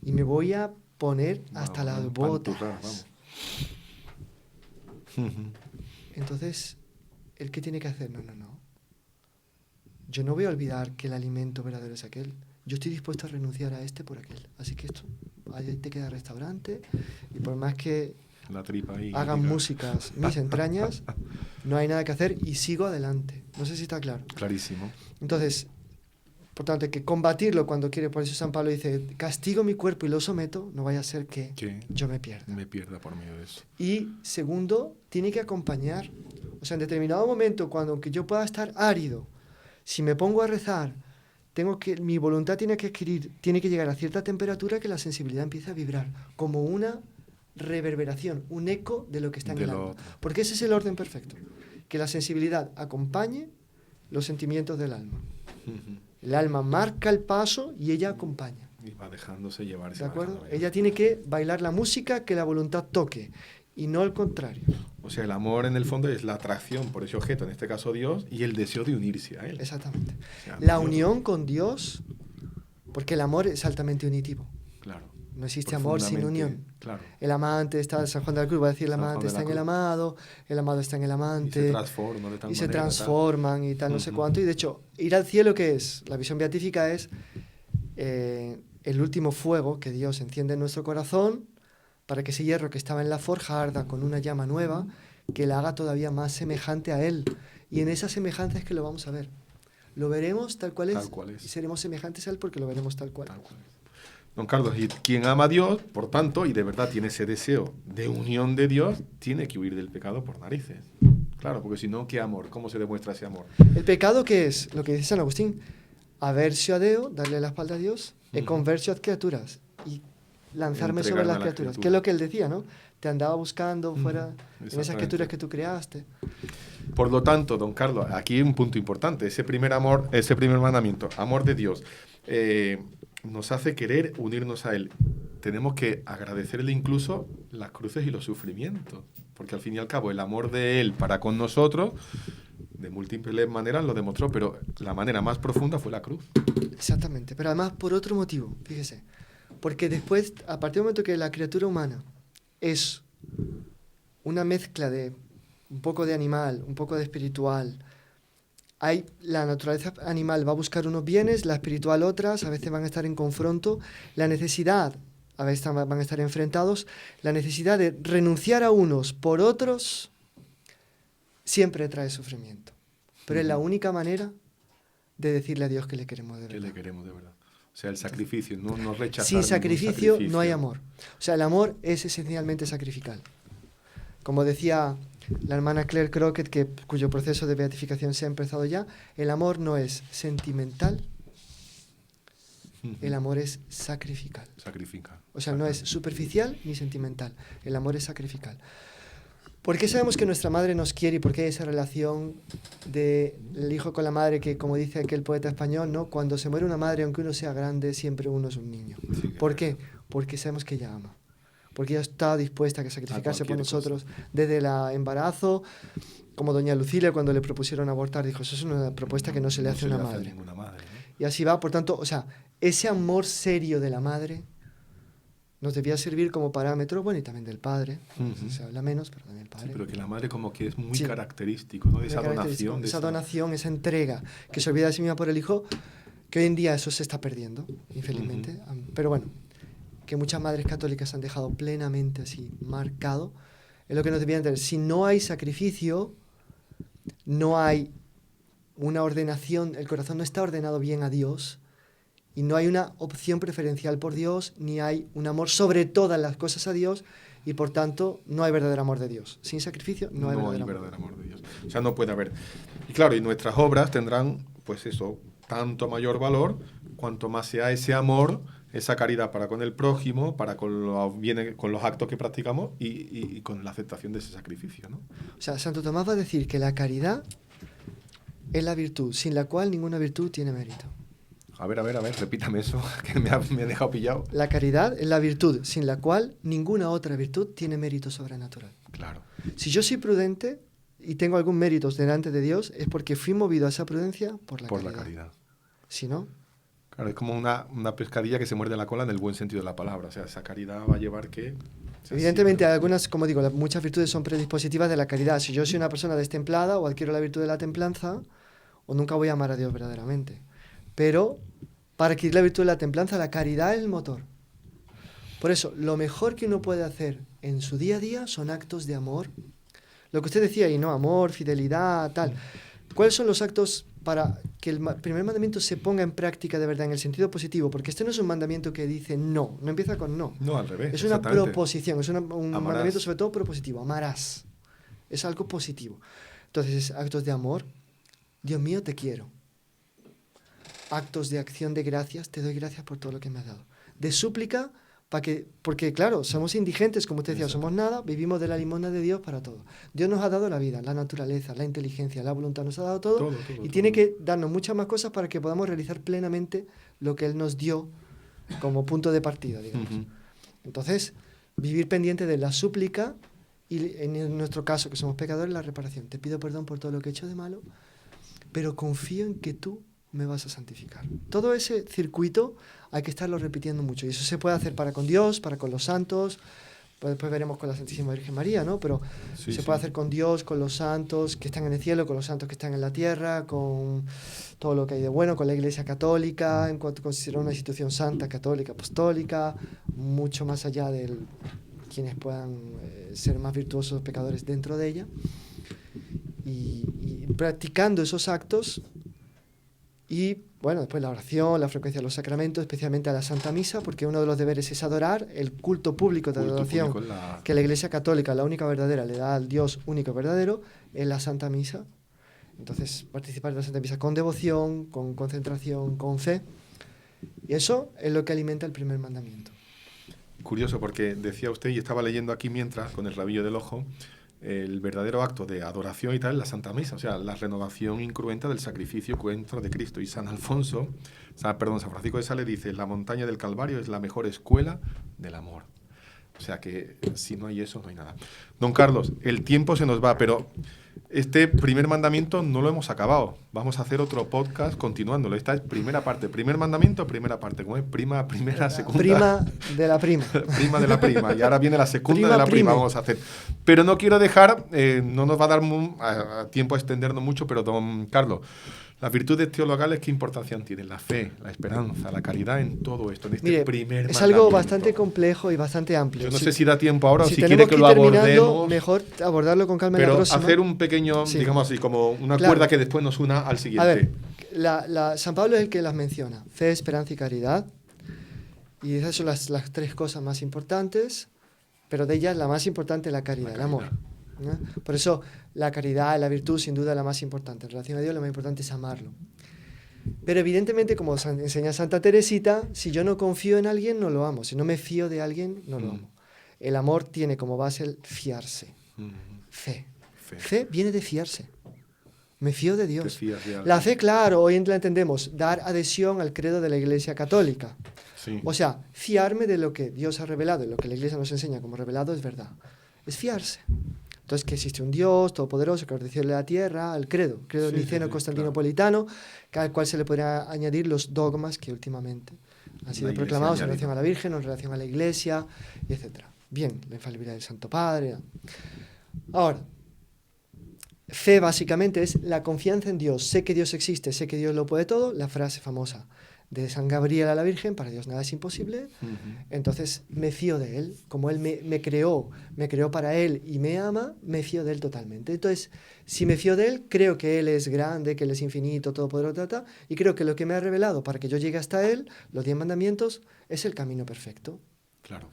Y me voy a poner hasta las botas. Entonces, ¿el qué tiene que hacer? No. Yo no voy a olvidar que el alimento verdadero es aquel. Yo estoy dispuesto a renunciar a este por aquel. Así que esto, ahí te queda restaurante, y por más que la tripa ahí, hagan músicas mis entrañas, no hay nada que hacer y sigo adelante. No sé si está claro. Clarísimo. Entonces, por tanto, hay que combatirlo cuando quiere. Por eso San Pablo dice, castigo mi cuerpo y lo someto, no vaya a ser que yo me pierda. Me pierda por medio de eso. Y segundo, tiene que acompañar. O sea, en determinado momento, cuando aunque yo pueda estar árido, si me pongo a rezar, mi voluntad tiene que llegar a cierta temperatura que la sensibilidad empiece a vibrar, como una reverberación, un eco de lo que está en el alma. Porque ese es el orden perfecto. Que la sensibilidad acompañe los sentimientos del alma. El alma marca el paso y ella acompaña. Y va dejándose llevar. ¿De acuerdo? Ella tiene que bailar la música que la voluntad toque y no al contrario. O sea, el amor en el fondo es la atracción por ese objeto, en este caso Dios, y el deseo de unirse a él. Exactamente. O sea, la unión con Dios, porque el amor es altamente unitivo. Claro. No existe amor sin unión. Claro. El amante está, San Juan de la Cruz va a decir, el amante está en el amado está en el amante. Y se transforma de tal y manera, se transforman y tal, no sé cuánto. Y de hecho, ir al cielo, ¿qué es? La visión beatífica es el último fuego que Dios enciende en nuestro corazón para que ese hierro que estaba en la forja arda con una llama nueva que la haga todavía más semejante a Él. Y en esa semejanza es que lo vamos a ver. Lo veremos tal cual es. Tal cual es. Y seremos semejantes a Él porque lo veremos tal cual. Tal cual es. Don Carlos, y quien ama a Dios, por tanto, y de verdad tiene ese deseo de unión de Dios, tiene que huir del pecado por narices. Claro, porque si no, ¿qué amor? ¿Cómo se demuestra ese amor? ¿El pecado qué es? Lo que dice San Agustín, aversio a Deo, darle la espalda a Dios, e conversio ad criaturas, y lanzarme sobre las criaturas. Que es lo que él decía, ¿no? Te andaba buscando fuera, en esas criaturas que tú creaste. Por lo tanto, don Carlos, aquí hay un punto importante, ese primer amor, ese primer mandamiento, amor de Dios, nos hace querer unirnos a Él. Tenemos que agradecerle incluso las cruces y los sufrimientos, porque al fin y al cabo el amor de Él para con nosotros, de múltiples maneras lo demostró, pero la manera más profunda fue la cruz. Exactamente, pero además por otro motivo, fíjese, porque después, a partir del momento que la criatura humana es una mezcla de un poco de animal, un poco de espiritual, la naturaleza animal va a buscar unos bienes, la espiritual otras, a veces van a estar en confronto, la necesidad, a veces van a estar enfrentados, la necesidad de renunciar a unos por otros siempre trae sufrimiento. Pero es la única manera de decirle a Dios que le queremos de verdad. Que le queremos de verdad. O sea, el sacrificio, no rechazar. Sin sacrificio no hay amor. O sea, el amor es esencialmente sacrificial. Como decía la hermana Claire Crockett, cuyo proceso de beatificación se ha empezado ya, el amor no es sentimental, el amor es sacrificial. O sea, no es superficial ni sentimental, el amor es sacrificial. ¿Por qué sabemos que nuestra madre nos quiere y por qué hay esa relación del hijo con la madre que, como dice aquel poeta español, ¿no? Cuando se muere una madre, aunque uno sea grande, siempre uno es un niño? Sí, ¿por qué? Porque sabemos que ella ama. Porque ella está dispuesta a sacrificarse por nosotros desde el embarazo, como doña Lucila cuando le propusieron abortar, dijo, eso es una propuesta que no se le hace a una madre. Ninguna madre, ¿no? Y así va, por tanto, o sea, ese amor serio de la madre nos debía servir como parámetro, bueno, y también del padre, se habla menos, pero también el padre. Sí, pero que la madre como que es muy característico, ¿no? Esa donación. Esa donación, esa entrega, que se olvida de sí misma por el hijo, que hoy en día eso se está perdiendo, infelizmente. Pero bueno, que muchas madres católicas han dejado plenamente así marcado, es lo que nos debía entender. Si no hay sacrificio, no hay una ordenación, el corazón no está ordenado bien a Dios, y no hay una opción preferencial por Dios, ni hay un amor sobre todas las cosas a Dios, y por tanto no hay verdadero amor de Dios. Sin sacrificio no hay verdadero amor de Dios. O sea, no puede haber. Y claro, y nuestras obras tendrán, pues eso, tanto mayor valor, cuanto más sea ese amor, esa caridad para con el prójimo, para con los actos que practicamos y con la aceptación de ese sacrificio, ¿no? O sea, Santo Tomás va a decir que la caridad es la virtud, sin la cual ninguna virtud tiene mérito. A ver, repítame eso, que me ha dejado pillado. La caridad es la virtud sin la cual ninguna otra virtud tiene mérito sobrenatural. Claro. Si yo soy prudente y tengo algún mérito delante de Dios, es porque fui movido a esa prudencia por la caridad. Si no... Claro, es como una pescadilla que se muerde la cola en el buen sentido de la palabra. O sea, esa caridad va a llevar que... Evidentemente, algunas, como digo, muchas virtudes son predispositivas de la caridad. Si yo soy una persona destemplada o adquiero la virtud de la templanza, o nunca voy a amar a Dios verdaderamente. Pero para adquirir la virtud de la templanza, la caridad es el motor. Por eso, lo mejor que uno puede hacer en su día a día son actos de amor. Lo que usted decía ahí, ¿no? Amor, fidelidad, tal. ¿Cuáles son los actos para que el primer mandamiento se ponga en práctica de verdad en el sentido positivo? Porque este no es un mandamiento que dice no empieza con no. No, al revés. Es una proposición, es un mandamiento sobre todo propositivo, amarás. Es algo positivo. Entonces, actos de amor, Dios mío, te quiero. Actos de acción de gracias, te doy gracias por todo lo que me has dado. De súplica, porque claro, somos indigentes, como usted decía, somos nada, vivimos de la limosna de Dios para todo. Dios nos ha dado la vida, la naturaleza, la inteligencia, la voluntad, nos ha dado todo y tiene que darnos muchas más cosas para que podamos realizar plenamente lo que Él nos dio como punto de partida, digamos. Entonces, vivir pendiente de la súplica y en nuestro caso, que somos pecadores, la reparación. Te pido perdón por todo lo que he hecho de malo, pero confío en que tú me vas a santificar. Todo ese circuito hay que estarlo repitiendo mucho. Y eso se puede hacer para con Dios, para con los santos. Pues después veremos con la Santísima Virgen María, ¿no? Pero se puede hacer con Dios, con los santos que están en el cielo, con los santos que están en la tierra, con todo lo que hay de bueno, con la Iglesia Católica, en cuanto considera una institución santa, católica, apostólica, mucho más allá de quienes puedan ser más virtuosos pecadores dentro de ella. Y practicando esos actos. Y bueno, después la oración, la frecuencia de los sacramentos, especialmente a la Santa Misa, porque uno de los deberes es adorar, el culto público de adoración que la Iglesia Católica, la única verdadera, le da al Dios único verdadero, es la Santa Misa. Entonces, participar de la Santa Misa con devoción, con concentración, con fe. Y eso es lo que alimenta el primer mandamiento. Curioso, porque decía usted, y estaba leyendo aquí mientras, con el rabillo del ojo, el verdadero acto de adoración y tal es la Santa Misa, o sea, la renovación incruenta del sacrificio cruento de Cristo. Y San Francisco de Sales dice, la montaña del Calvario es la mejor escuela del amor. O sea que si no hay eso, no hay nada. Don Carlos, el tiempo se nos va, pero este primer mandamiento no lo hemos acabado. Vamos a hacer otro podcast continuándolo. Esta es primera parte. Primer mandamiento, primera parte. ¿Cómo es? Primera, segunda. Prima de la prima. Prima de la prima. Y ahora viene la segunda de la prima. Vamos a hacer. Pero no quiero dejar, no nos va a dar tiempo a extendernos mucho, pero don Carlos, las virtudes teologales, ¿qué importancia tienen? La fe, la esperanza, la caridad en todo esto, en este primer es algo bastante complejo y bastante amplio. Yo no sé si da tiempo ahora o si quiere que lo abordemos. Mejor abordarlo con calma en la próxima. Pero hacer un pequeño, digamos así, como una cuerda que después nos una al siguiente. A ver, San Pablo es el que las menciona. Fe, esperanza y caridad. Y esas son las tres cosas más importantes, pero de ellas la más importante es la caridad, el amor. ¿No? Por eso la caridad, la virtud, sin duda la más importante. En relación a Dios, lo más importante es amarlo. Pero evidentemente, como enseña Santa Teresita, si yo no confío en alguien, no lo amo. Si no me fío de alguien, no lo amo. El amor tiene como base el fiarse. Fe. Fe viene de fiarse. Me fío de Dios. La fe, claro, hoy la entendemos, dar adhesión al credo de la Iglesia Católica. Sí. O sea, fiarme de lo que Dios ha revelado y lo que la Iglesia nos enseña como revelado es verdad. Es fiarse. Entonces, que existe un Dios todopoderoso, creador del cielo y la tierra, el credo niceno-constantinopolitano, al cual se le podría añadir los dogmas que últimamente han sido proclamados en relación a la Virgen, en relación a la Iglesia, etc. Bien, la infalibilidad del Santo Padre. Ahora, fe básicamente es la confianza en Dios. Sé que Dios existe, sé que Dios lo puede todo, la frase famosa de San Gabriel a la Virgen, para Dios nada es imposible. Entonces me fío de Él, como Él me creó para Él y me ama, me fío de Él totalmente. Entonces, si me fío de Él, creo que Él es grande, que Él es infinito, todopoderoso, y creo que lo que me ha revelado para que yo llegue hasta Él, los 10 mandamientos, es el camino perfecto. Claro.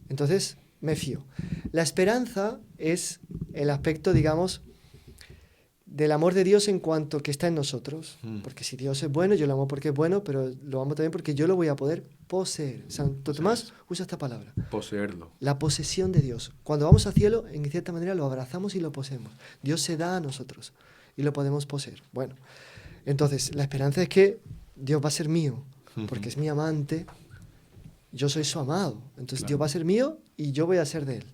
Entonces, me fío. La esperanza es el aspecto, digamos, del amor de Dios en cuanto que está en nosotros. Porque si Dios es bueno, yo lo amo porque es bueno, pero lo amo también porque yo lo voy a poder poseer. Santo Tomás usa esta palabra. Poseerlo. La posesión de Dios. Cuando vamos al cielo, en cierta manera lo abrazamos y lo poseemos. Dios se da a nosotros y lo podemos poseer. Bueno, entonces la esperanza es que Dios va a ser mío. porque es mi amante, yo soy su amado. Entonces Claro. Dios va a ser mío y yo voy a ser de él.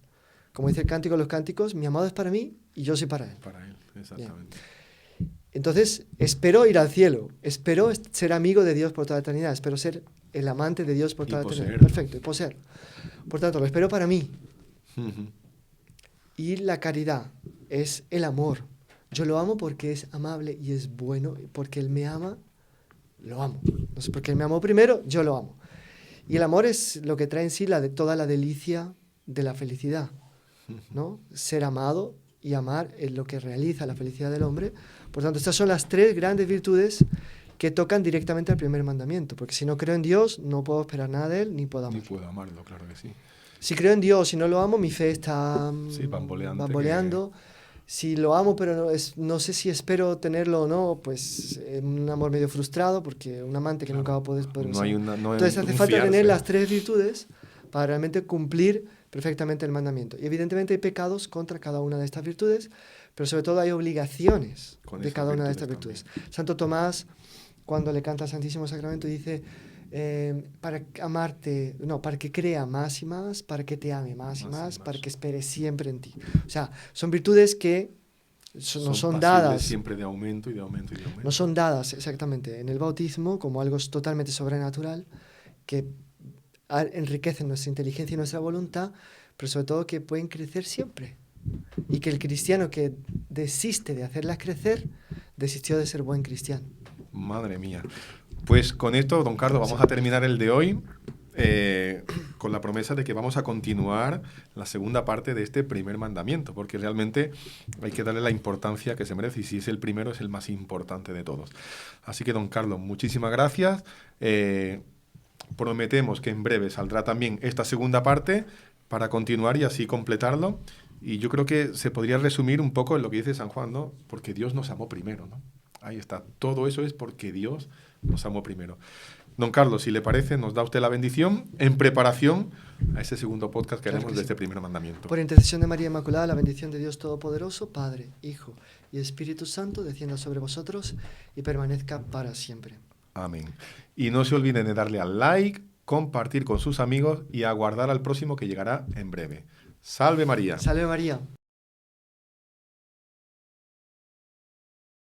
Como dice el cántico de los cánticos, mi amado es para mí y yo soy para él. Para él, exactamente. Entonces, espero ir al cielo, espero ser amigo de Dios por toda la eternidad, espero ser el amante de Dios por Y toda la eternidad. poseerlo. Perfecto, y poseerlo. Por tanto, lo espero para mí. Ujú. Y la caridad es el amor. Yo lo amo porque es amable y es bueno, y porque Él me ama, lo amo. No sé, porque Él me amó primero, yo lo amo. Y el amor es lo que trae en sí toda la delicia de la felicidad, ¿no? Ser amado y amar es lo que realiza la felicidad del hombre. Por tanto, estas son las tres grandes virtudes que tocan directamente al primer mandamiento, porque si no creo en Dios, no puedo esperar nada de Él, ni puedo Ni amar. puedo amarlo, claro que sí. Si creo en Dios y no lo amo, mi fe está Sí, bamboleando. Si lo amo, pero no sé si espero tenerlo o no, pues un amor medio frustrado, porque un amante que Claro. nunca va a poder No hay una, no hay Entonces hace un falta fiarse. tener las tres virtudes para realmente cumplir perfectamente el mandamiento. Y evidentemente hay pecados contra cada una de estas virtudes, pero sobre todo hay obligaciones Con de esas cada una de estas virtudes virtudes. Santo Tomás, cuando le canta al Santísimo Sacramento, dice, para amarte, no, para que crea más y más, para que te ame más y más, para que espere siempre en ti. O sea, son virtudes que no son pasibles dadas. Siempre de aumento y de aumento y de aumento. No son dadas exactamente en el bautismo como algo totalmente sobrenatural que enriquecen nuestra inteligencia y nuestra voluntad, pero sobre todo que pueden crecer siempre. Y que el cristiano que desiste de hacerlas crecer, desistió de ser buen cristiano. Madre mía. Pues con esto, don Carlos, vamos a terminar el de hoy con la promesa de que vamos a continuar la segunda parte de este primer mandamiento, porque realmente hay que darle la importancia que se merece, y si es el primero, es el más importante de todos. Así que, don Carlos, muchísimas gracias. Prometemos que en breve saldrá también esta segunda parte para continuar y así completarlo. Y yo creo que se podría resumir un poco en lo que dice San Juan, ¿no? Porque Dios nos amó primero, ¿no? Ahí está. Todo eso es porque Dios nos amó primero. Don Carlos, si le parece, nos da usted la bendición en preparación a ese segundo podcast que Claro haremos que de sí. este primer mandamiento. Por intercesión de María Inmaculada, la bendición de Dios Todopoderoso, Padre, Hijo y Espíritu Santo, descienda sobre vosotros y permanezca para siempre. Amén. Y no se olviden de darle al like, compartir con sus amigos y aguardar al próximo que llegará en breve. ¡Salve María! Salve María.